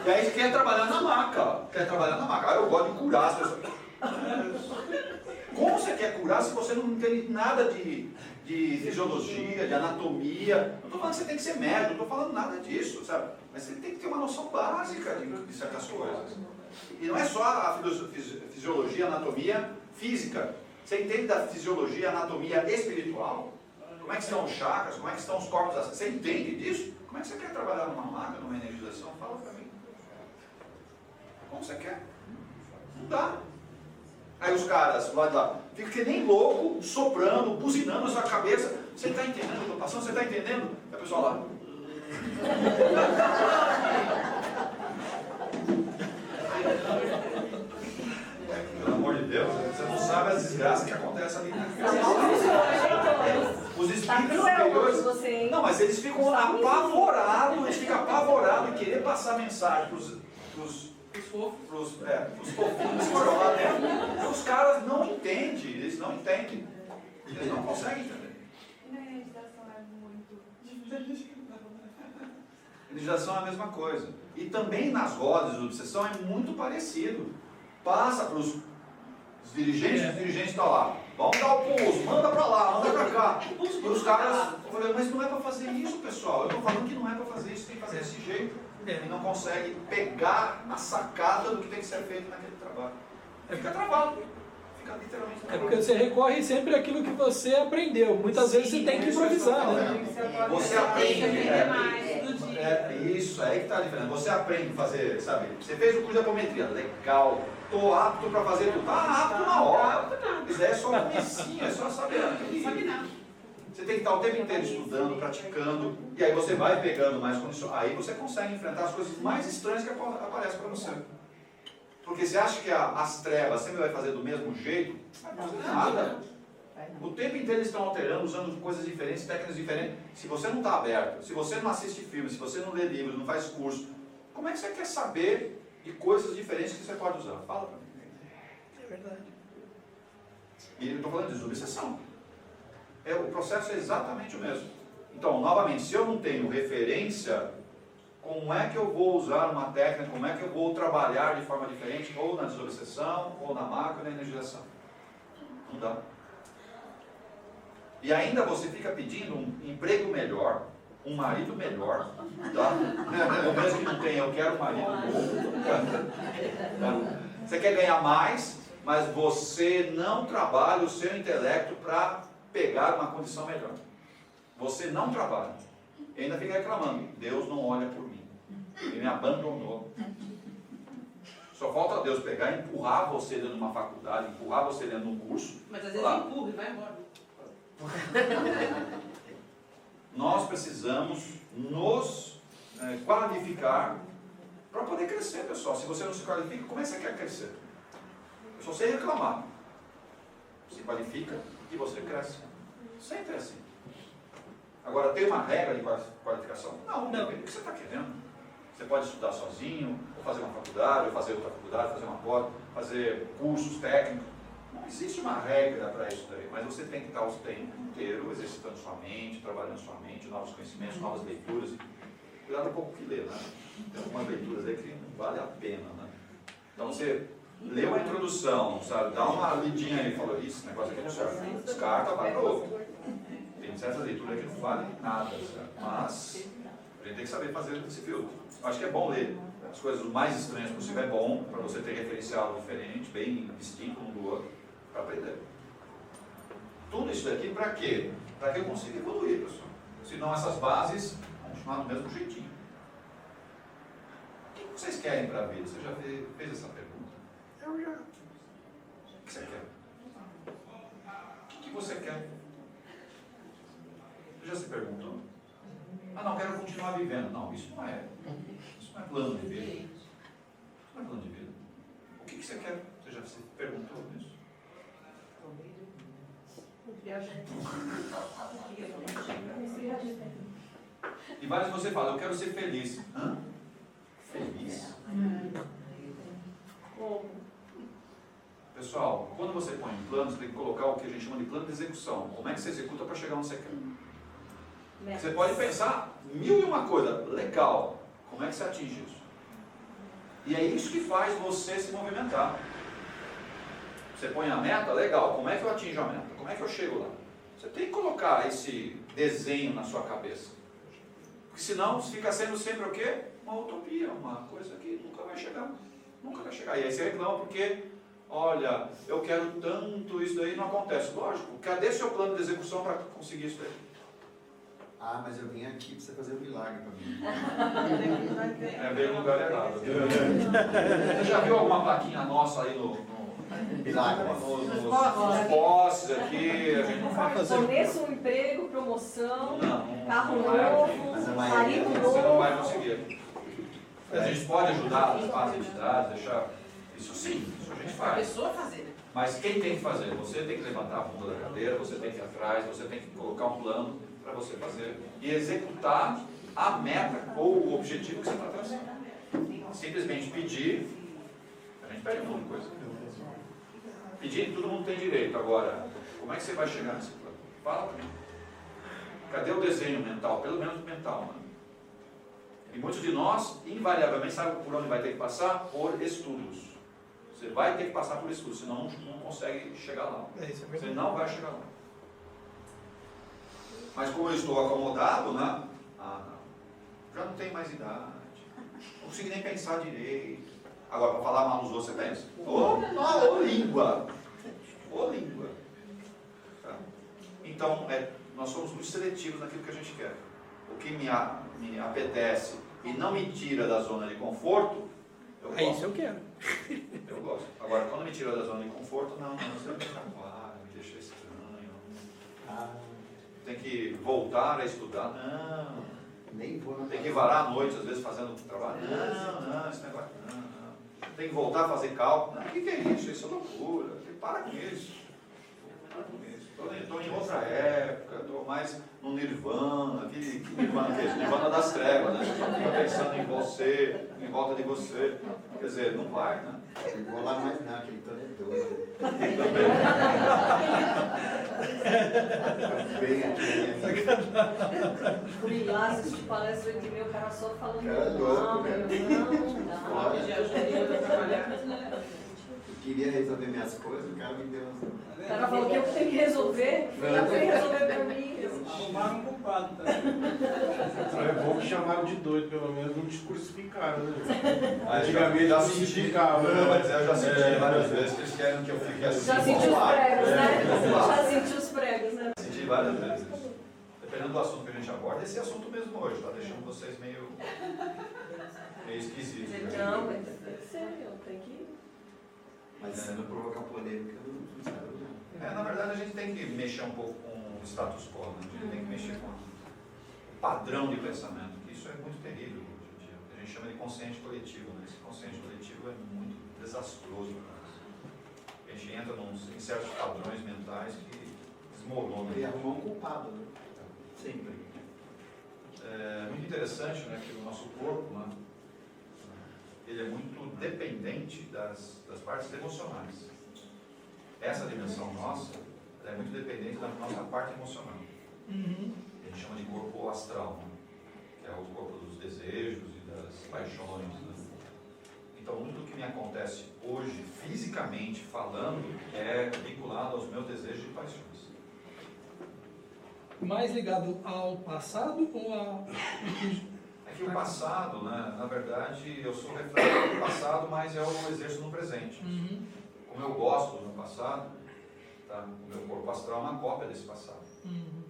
E aí quer trabalhar na maca, Ah, eu gosto de curar as pessoas. Como você quer curar se você não entende nada de fisiologia, de anatomia? Não estou falando que você tem que ser médico, não estou falando nada disso, sabe? Mas você tem que ter uma noção básica de certas coisas. E não é só a fisiologia, a anatomia física. Você entende da fisiologia, a anatomia espiritual? Como é que estão os chakras? Como é que estão os corpos? Você entende disso? Como é que você quer trabalhar numa máquina, numa energização? Fala para mim. Como você quer? Não dá. Aí os caras, lá de lá, ficam que nem louco, soprando, buzinando na sua cabeça. Você está entendendo o que eu estou passando? Você está entendendo? Aí o pessoal lá. Pelo amor de Deus, você não sabe as desgraças que acontecem ali. Os espíritos superiores. Não, mas eles ficam apavorados, em querer passar mensagem para os fofinhos que estão lá dentro. Os caras não entendem, eles não entendem. Eles não conseguem entender. E na energização é muito. Energização é a mesma coisa. E também nas rodas de obsessão é muito parecido. Passa para os dirigentes, os dirigentes estão lá. Vamos dar o pulso, manda para lá, manda para cá. E os caras, eu falei, mas não é para fazer isso, pessoal. Eu estou falando que não é para fazer isso, tem que fazer desse jeito. E não consegue pegar a sacada do que tem que ser feito naquele trabalho. Fica travado. Fica literalmente travado. É porque você recorre sempre àquilo que você aprendeu. Muitas vezes você tem que improvisar, né? Você aprende. Isso, é aí que está a diferença. Você aprende a fazer, sabe? Você fez o curso de apometria, legal. Estou apto para fazer tudo. Está apto na hora. Isso daí é só um comecinho, é só saber. Não sabe nada. Você tem que estar o tempo inteiro estudando, praticando, e aí você vai pegando mais condições. Aí você consegue enfrentar as coisas mais estranhas que aparecem para você. Porque você acha que as trevas sempre vai fazer do mesmo jeito? Não vai fazer nada. O tempo inteiro eles estão alterando, usando coisas diferentes, técnicas diferentes. Se você não está aberto, se você não assiste filmes, se você não lê livros, não faz curso, como é que você quer saber de coisas diferentes que você pode usar? Fala para mim. É verdade. E eu estou falando de desobsessão. O processo é exatamente o mesmo. Então, novamente, se eu não tenho referência, como é que eu vou usar uma técnica, como é que eu vou trabalhar de forma diferente, ou na desobsessão, ou na macro, ou na energização? Não dá. E ainda você fica pedindo um emprego melhor, um marido melhor, tá? Ou mesmo que não tenha, eu quero um marido novo. Tá? Você quer ganhar mais, mas você não trabalha o seu intelecto para pegar uma condição melhor. Você não trabalha. E ainda fica reclamando. Deus não olha por mim. Ele me abandonou. Só falta Deus pegar e empurrar você dentro de uma faculdade, empurrar você dentro de um curso. Mas às vezes empurra e vai embora. Nós precisamos nos qualificar para poder crescer, pessoal. Se você não se qualifica, como é que você quer crescer? Eu só sei reclamar. Se qualifica e você cresce. Sempre é assim. Agora, tem uma regra de qualificação? Não, depende do que você está querendo. Você pode estudar sozinho, ou fazer uma faculdade, ou fazer outra faculdade, fazer uma pós, fazer cursos técnicos. Não existe uma regra para isso daí, mas você tem que estar o tempo inteiro exercitando sua mente, trabalhando sua mente, novos conhecimentos, novas leituras. Cuidado um pouco que lê, né? Tem algumas leituras aí que não vale a pena, né? Então você leu a introdução, sabe? Dá uma lidinha aí e fala, isso, esse negócio aqui não serve. Descarta, vai para outro. Tem certas leituras que não valem nada, certo? Mas a gente tem que saber fazer esse filtro. Eu acho que é bom ler as coisas o mais estranhas possível, é bom, para você ter referencial diferente, bem distinto um do outro, para aprender. Tudo isso daqui para quê? Para que eu consiga evoluir, pessoal. Senão essas bases vão continuar do mesmo jeitinho. O que vocês querem para a vida? Você já fez essa pergunta? Eu já. O que você quer? O que você quer? Você já se perguntou? Ah, não, quero continuar vivendo. Não, isso não é plano de vida. Isso não é plano de vida. O que você quer? Você já se perguntou nisso? E vários você fala, eu quero ser feliz. Hã? Feliz? Pessoal, quando você põe um plano, você tem que colocar o que a gente chama de plano de execução. Como é que você executa para chegar onde você quer? Você pode pensar 1001 coisa, legal. Como é que você atinge isso? E é isso que faz você se movimentar. Você põe a meta, legal. Como é que eu atinjo a meta? Como é que eu chego lá? Você tem que colocar esse desenho na sua cabeça. Porque senão fica sendo sempre o quê? Uma utopia, uma coisa que nunca vai chegar. Nunca vai chegar. E aí você reclama porque, olha, eu quero tanto, isso daí não acontece. Lógico, cadê seu plano de execução para conseguir isso daí? Ah, mas eu vim aqui para você fazer um milagre para mim. É bem no lugar errado. Você já viu alguma plaquinha nossa aí nos postes aqui? A gente não vai fazer. Começo um emprego, promoção, carro novo, marido marido novo. Você não vai conseguir. A gente pode ajudar as entidades, deixar. Isso sim, isso a gente faz. A pessoa fazer. Mas quem tem que fazer? Você tem que levantar a bunda da cadeira, você tem que ir atrás, você tem que colocar um plano para você fazer e executar a meta ou o objetivo que você está traçando. Simplesmente pedir, a gente pede muita coisa. Pedir, todo mundo tem direito. Agora, como é que você vai chegar nesse plano? Fala para mim. Cadê o desenho mental? Pelo menos mental, né? E muitos de nós, invariavelmente, sabem por onde vai ter que passar? Por estudos. Você vai ter que passar por estudos, senão não consegue chegar lá. Você não vai chegar lá. Mas como eu estou acomodado, né? Ah, não. Já não tenho mais idade. Não consigo nem pensar direito. Agora, para falar mal dos outros, você pensa. Ô língua! Ô língua! Tá? Então, nós somos muito seletivos naquilo que a gente quer. O que me apetece e não me tira da zona de conforto, eu gosto. Isso eu quero. Eu gosto. Agora, quando me tira da zona de conforto, não, você me atrapalha, me deixa estranho. Tem que voltar a estudar. Não. Nem vou. Tem que varar a noite, às vezes, fazendo trabalho. Não, esse negócio. Não. Tem que voltar a fazer cálculo. Não, o que é isso? Isso é loucura. Para com isso. Estou em outra época, estou mais no Nirvana. Que Nirvana que é isso? Nirvana das trevas, né? Estou pensando em você, em volta de você. Quer dizer, não vai, né? Eu não vou lá mais não, aquele todo é doido. Bem aqui. Fui lá assistir palestra de meu cara só falando louco, não. Eu queria resolver minhas coisas, o cara me deu uns... O cara falou que eu tenho que resolver, eu tenho que resolver pra mim. Arrumaram um culpado também. É bom que chamaram de doido, pelo menos não te crucificaram, né? Antigamente já crucificavam, né? Mas eu já senti várias vezes que eles querem que eu fique assim. Já senti os pregos, né? Já senti os pregos, né? Senti várias vezes. Dependendo do assunto que a gente aborda, esse assunto mesmo hoje, tá deixando vocês meio esquisitos. Não, mas tem que ser, tem que... Mas se não provocar polêmica, não sabe, não. Na verdade, a gente tem que mexer um pouco com o status quo, né? A gente tem que mexer com o padrão de pensamento, que isso é muito terrível hoje em dia. A gente chama de consciente coletivo, né? Esse consciente coletivo é muito desastroso para nós. A gente entra em certos padrões mentais que desmoronam. E arrumar um culpado, né? Sempre. É muito interessante, né, que o nosso corpo, né, dependente das partes emocionais. Essa dimensão nossa é muito dependente da nossa parte emocional. A gente chama de corpo astral, né? Que é o corpo dos desejos e das paixões. Né? Então, muito do que me acontece hoje, fisicamente falando, é vinculado aos meus desejos e paixões. Mais ligado ao passado ou ao... É que o passado, né, na verdade, eu sou reflexo do passado, mas eu exerço no presente. Como eu gosto do meu passado, tá? O meu corpo astral é uma cópia desse passado.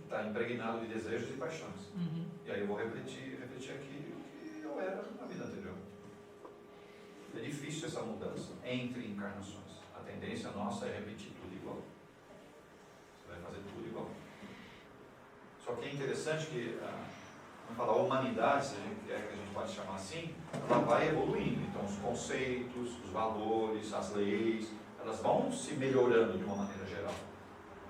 Está impregnado de desejos e paixões. E aí eu vou refletir aqui o que eu era na vida anterior. É difícil essa mudança entre encarnações. A tendência nossa é repetir tudo igual. Você vai fazer tudo igual. Só que é interessante que vamos falar, a humanidade, se a gente pode chamar assim, ela vai evoluindo. Então os conceitos, os valores, as leis, elas vão se melhorando de uma maneira geral.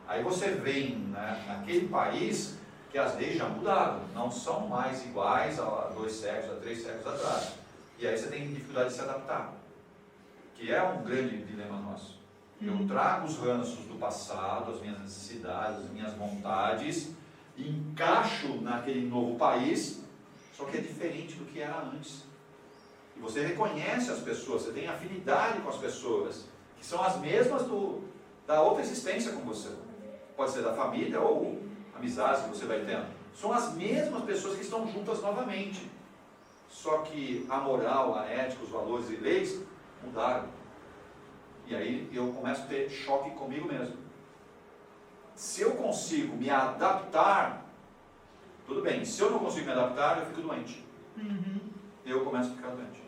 Aí você vem, né, naquele país que as leis já mudaram, não são mais iguais a 2 séculos, a 3 séculos atrás. E aí você tem dificuldade de se adaptar, que é um grande dilema nosso. Eu trago os ranços do passado, as minhas necessidades, as minhas vontades, e encaixo naquele novo país, só que é diferente do que era antes. E você reconhece as pessoas, você tem afinidade com as pessoas, que são as mesmas da outra existência com você. Pode ser da família ou amizades que você vai tendo. São as mesmas pessoas que estão juntas novamente. Só que a moral, a ética, os valores e leis mudaram. E aí eu começo a ter choque comigo mesmo. Se eu consigo me adaptar, tudo bem. Se eu não consigo me adaptar, eu fico doente. Eu começo a ficar doente.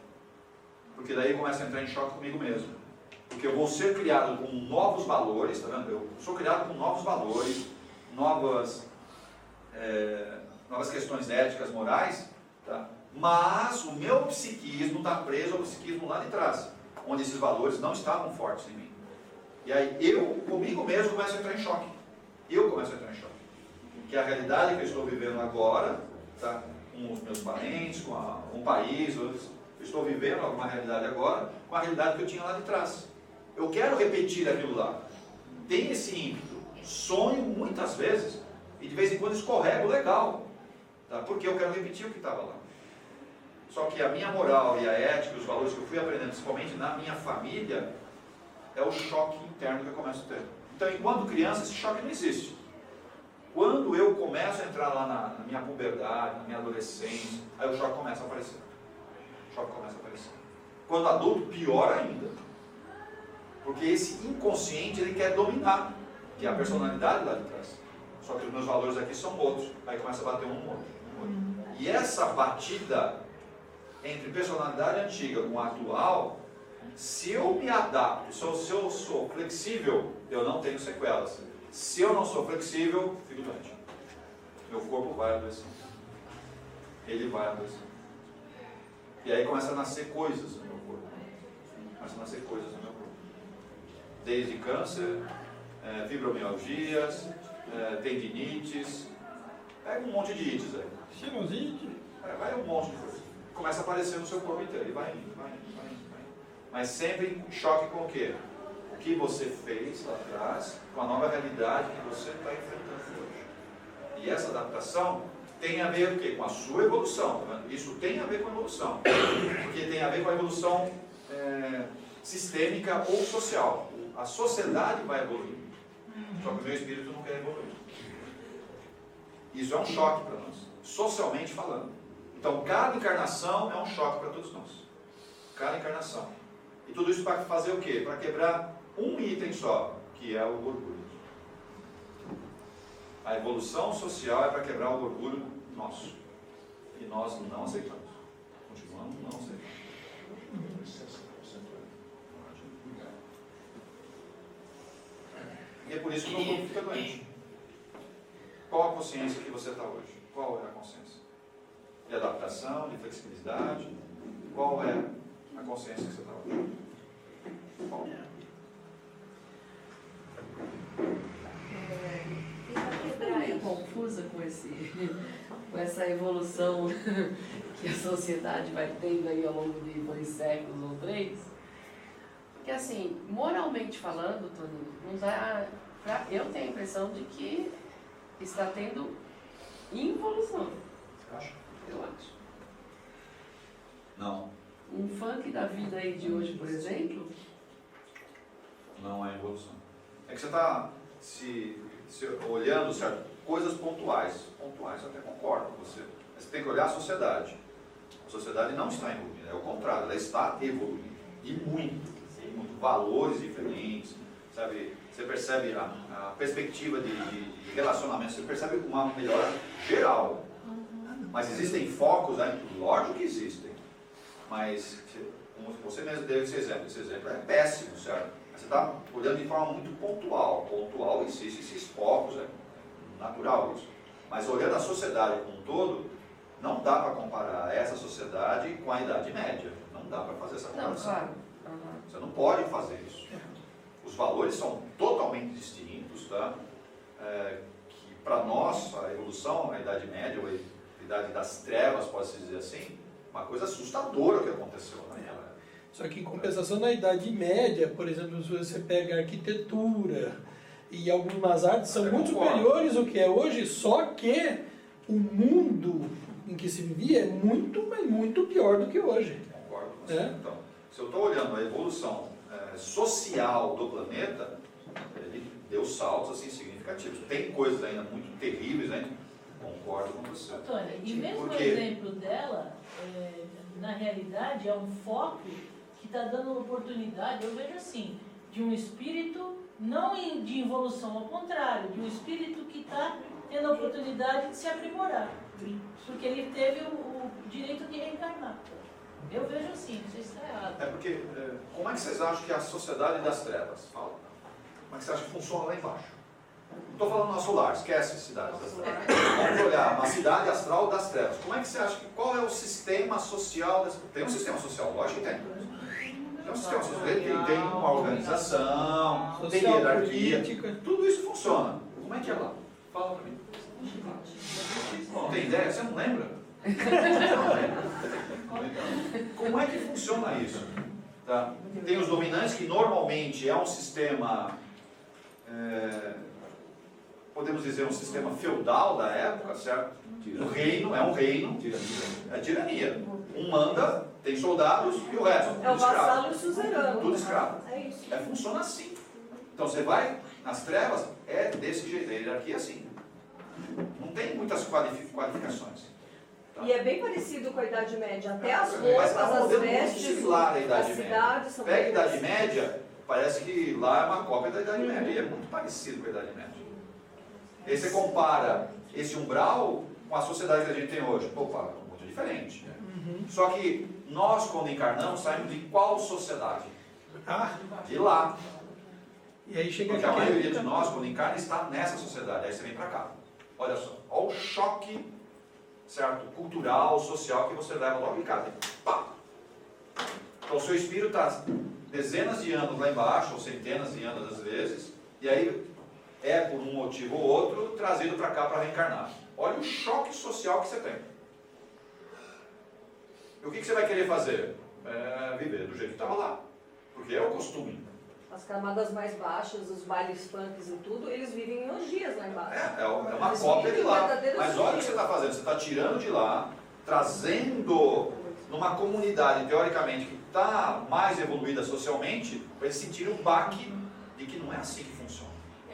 Porque daí eu começo a entrar em choque comigo mesmo. Porque eu vou ser criado com novos valores, tá vendo? Eu sou criado com novos valores, novas questões éticas, morais, tá? Mas o meu psiquismo está preso ao psiquismo lá de trás, onde esses valores não estavam fortes em mim. E aí eu, comigo mesmo, começo a entrar em choque. Eu começo a entrar em choque. Que é a realidade que eu estou vivendo agora, tá? Com os meus parentes, com um país, eu estou vivendo alguma realidade agora, com a realidade que eu tinha lá de trás. Eu quero repetir aquilo lá. Tem esse ímpeto. Sonho muitas vezes, e de vez em quando escorrego legal, tá? Porque eu quero repetir o que estava lá. Só que a minha moral e a ética, os valores que eu fui aprendendo, principalmente na minha família, é o choque interno que eu começo a ter. Então, enquanto criança, esse choque não existe. Quando eu começo a entrar lá na minha puberdade, na minha adolescência, aí o choque começa a aparecer. O choque começa a aparecer. Quando adulto, pior ainda. Porque esse inconsciente, ele quer dominar, que é a personalidade lá de trás. Só que os meus valores aqui são outros. Aí começa a bater um no outro. E essa batida entre personalidade antiga com a atual, se eu me adapto, se eu sou flexível, eu não tenho sequelas. Se eu não sou flexível, fico doente. Meu corpo vai adoecer. Ele vai adoecer. E aí começa a nascer coisas no meu corpo. Começa a nascer coisas no meu corpo. Desde câncer, fibromialgias, tendinites, pega um monte de ites aí. Sinusite. Vai um monte de coisa. Começa a aparecer no seu corpo inteiro. E vai indo. Mas sempre em choque com o quê? O que você fez lá atrás, com a nova realidade que você está enfrentando hoje. E essa adaptação tem a ver o quê? Com a sua evolução. Tá vendo? Isso tem a ver com a evolução. Porque tem a ver com a evolução sistêmica ou social. A sociedade vai evoluir. Só que o meu espírito não quer evoluir. Isso é um choque para nós, socialmente falando. Então, cada encarnação é um choque para todos nós. Cada encarnação. E tudo isso para fazer o quê? Para quebrar um item só, que é o orgulho. A evolução social é para quebrar o orgulho nosso. E nós não aceitamos. Continuamos não aceitando. E é por isso que o meu corpo fica doente. Qual a consciência que você está hoje? Qual é a consciência? De adaptação, de flexibilidade? Qual é a consciência que você está hoje? Qual é? Eu estou meio confusa com essa evolução que a sociedade vai tendo aí ao longo de 2 séculos ou 3. Porque assim, moralmente falando, Toninho, não dá eu tenho a impressão de que está tendo involução. Você acha? Eu acho. Não. Um funk da vida aí de hoje, por exemplo, não é evolução. É que você está se olhando, certo, coisas pontuais. Pontuais, eu até concordo com você. Mas você tem que olhar a sociedade. A sociedade não está evoluindo, é o contrário, ela está evoluindo. E muito. Valores diferentes, sabe? Você percebe a perspectiva de relacionamento, você percebe uma melhora geral. Mas existem focos, né? Lógico que existem. Mas, como você mesmo deu esse exemplo é péssimo, certo? Você está olhando de forma muito pontual. Pontual existe esses focos, é natural isso. Mas olhando a sociedade como um todo, não dá para comparar essa sociedade com a Idade Média. Não dá para fazer essa comparação. Não, claro. Você não pode fazer isso. Os valores são totalmente distintos, tá? Que para nós, a evolução, a Idade Média, ou a Idade das Trevas, pode-se dizer assim, uma coisa assustadora o que aconteceu naquela época. Só que em compensação, na Idade Média, por exemplo, se você pega a arquitetura e algumas artes, são muito superiores ao que é hoje, só que o mundo em que se vivia é muito, mas muito pior do que hoje. Concordo com você. Então, se eu estou olhando a evolução social do planeta, ele deu saltos assim, significativos. Tem coisas ainda muito terríveis, né? Concordo com você. Antônia, e mesmo o exemplo dela, na realidade, é um foco que está dando oportunidade, eu vejo assim, de um espírito não de involução, ao contrário, de um espírito que está tendo a oportunidade de se aprimorar, porque ele teve o direito de reencarnar. Eu vejo assim, não sei se está errado. É porque, como é que vocês acham que é a sociedade das trevas? Fala. Como é que vocês acham que funciona lá embaixo? Não estou falando na solar, esquece cidades das trevas. Vamos olhar uma cidade astral das trevas. Como é que você acha que, qual é o sistema social? Tem um sistema social, lógico que tem. Tem um sistema social, tem uma organização, tem hierarquia, tudo isso funciona. Como é que é lá? Fala para mim. Não tem ideia? Você não lembra? Como é que funciona isso? Tá? Tem os dominantes, que normalmente é um sistema, podemos dizer, um sistema feudal da época, certo? O reino é um reino, é tirania. Um manda, tem soldados e o resto, tudo é o vassalo escravo. e o suzerano. Tudo escravo. É isso. Funciona assim. Então você vai nas trevas, é desse jeito, a hierarquia é assim. Não tem muitas qualificações. E é bem parecido com a Idade Média, até as Mas roupas, é um as modelo muito vestes, similar à as Idade Média. cidades são Pega a bem Idade parecidas. Média, parece que lá é uma cópia da Idade Média, e é muito parecido com a Idade Média. E aí você compara esse umbral com a sociedade que a gente tem hoje. Opa, muito diferente. Só que nós, quando encarnamos, saímos de qual sociedade? De lá. E aí chega porque a maioria de nós, quando encarna, está nessa sociedade. Aí você vem para cá. Olha só, olha o choque, certo, cultural, social que você leva logo em casa. Pá! Então o seu espírito está dezenas de anos lá embaixo, ou centenas de anos às vezes, e aí é por um motivo ou outro trazido para cá para reencarnar. Olha o choque social que você tem. E o que você vai querer fazer? Viver do jeito que estava lá. Porque é o costume. As camadas mais baixas, os bailes funks e tudo, eles vivem em orgias lá embaixo. É uma cópia de lá. Mas olha o que você está fazendo. Você está tirando de lá, trazendo numa comunidade, teoricamente, que está mais evoluída socialmente, para eles sentirem o baque de que não é assim que funciona.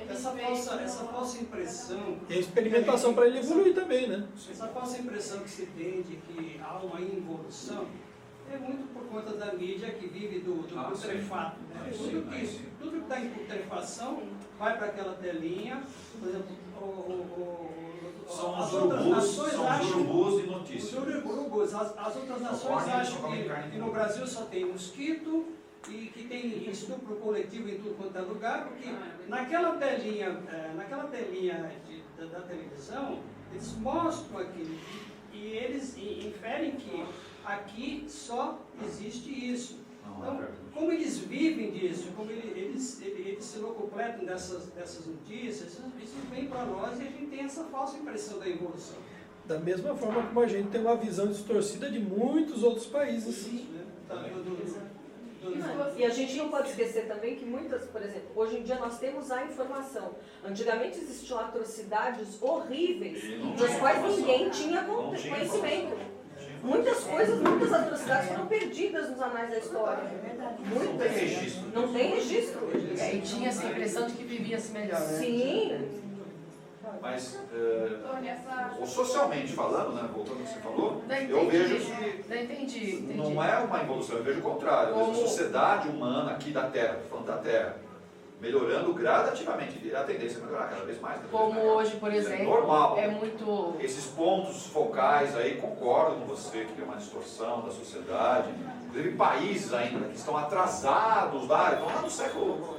Essa falsa impressão... E a experimentação para ele evoluir também, né? Essa falsa impressão que se tem de que há uma involução é muito por conta da mídia que vive do putrefato. Né? Tudo que está em putrefação vai para aquela telinha. Por exemplo, são as os outras urubus, nações são os urubus de notícias. Os urubus. As outras nações acham que no Brasil só tem mosquito e que tem estupro coletivo em tudo quanto é lugar, porque naquela telinha da televisão, eles mostram aquilo e eles inferem que aqui só existe isso. Então, como eles vivem disso, como eles se locupletam dessas notícias, isso vem para nós e a gente tem essa falsa impressão da evolução. Da mesma forma como a gente tem uma visão distorcida de muitos outros países. E a gente não pode esquecer também que muitas, por exemplo, hoje em dia nós temos a informação. Antigamente existiam atrocidades horríveis, das quais ninguém tinha conhecimento. Muitas coisas, muitas atrocidades foram perdidas nos anais da história. Muitas. Não tem registro. Não tem registro. E tinha essa impressão de que vivia-se melhor, né? Sim. Mas, ou socialmente falando, né, voltando ao que você falou, eu vejo que não é uma evolução, eu vejo o contrário. Eu vejo a sociedade humana aqui da Terra, estou falando da Terra, melhorando gradativamente, e a tendência é melhorar cada vez mais. Como hoje, por exemplo, é normal. É muito... Esses pontos focais aí, concordo com você que tem uma distorção da sociedade, inclusive países ainda que estão atrasados lá, estão lá no século...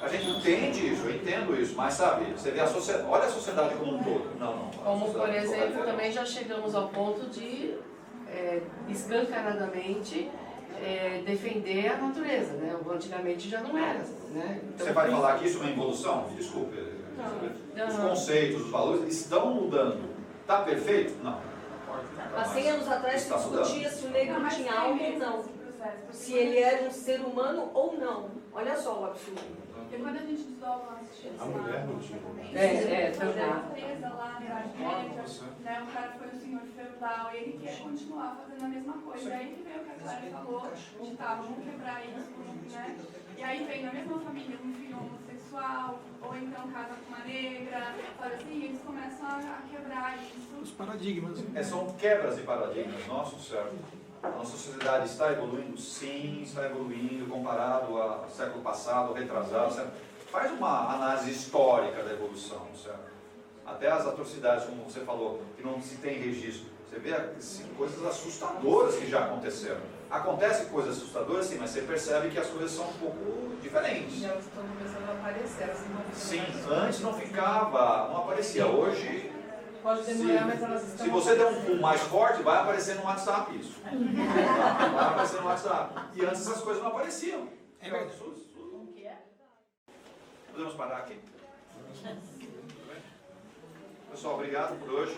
A gente entende isso, eu entendo isso, mas sabe, você vê a sociedade, olha a sociedade como um todo. Não. Como, por exemplo, também já chegamos ao ponto de, escancaradamente, defender a natureza, né? Antigamente já não era, né? Então, você vai falar que isso é uma evolução? Desculpe. Os conceitos, os valores estão mudando. Está perfeito? Não. Há 100 anos atrás se discutia se o negro tinha alma ou não. Se ele era um ser humano ou não. Olha só o absurdo. Porque quando a gente desdobra uma justiça, A mulher não tinha. presa lá na Idade Média, né, o cara foi um senhor feudal e ele quer continuar fazendo a mesma coisa. E aí que veio o que a Clara falou, de vamos quebrar isso, né? E aí vem na mesma família um filho homossexual, ou então casa com uma negra, sabe assim, eles começam a quebrar isso. Os paradigmas. São quebras de paradigmas nossos, certo? A nossa sociedade está evoluindo? Sim, está evoluindo comparado ao século passado, retrasado, certo? Faz uma análise histórica da evolução, certo? Até as atrocidades, como você falou, que não se tem registro. Você vê assim, coisas assustadoras que já aconteceram. Acontecem coisas assustadoras, sim, mas você percebe que as coisas são um pouco diferentes. E elas estão começando a aparecer, elas não sim, antes não ficava, não aparecia. Hoje... Pode demorar, mas elas estão... Se você der um pulo mais forte, vai aparecer no WhatsApp isso. Vai aparecer no WhatsApp. E antes essas coisas não apareciam. Podemos parar aqui? Pessoal, obrigado por hoje.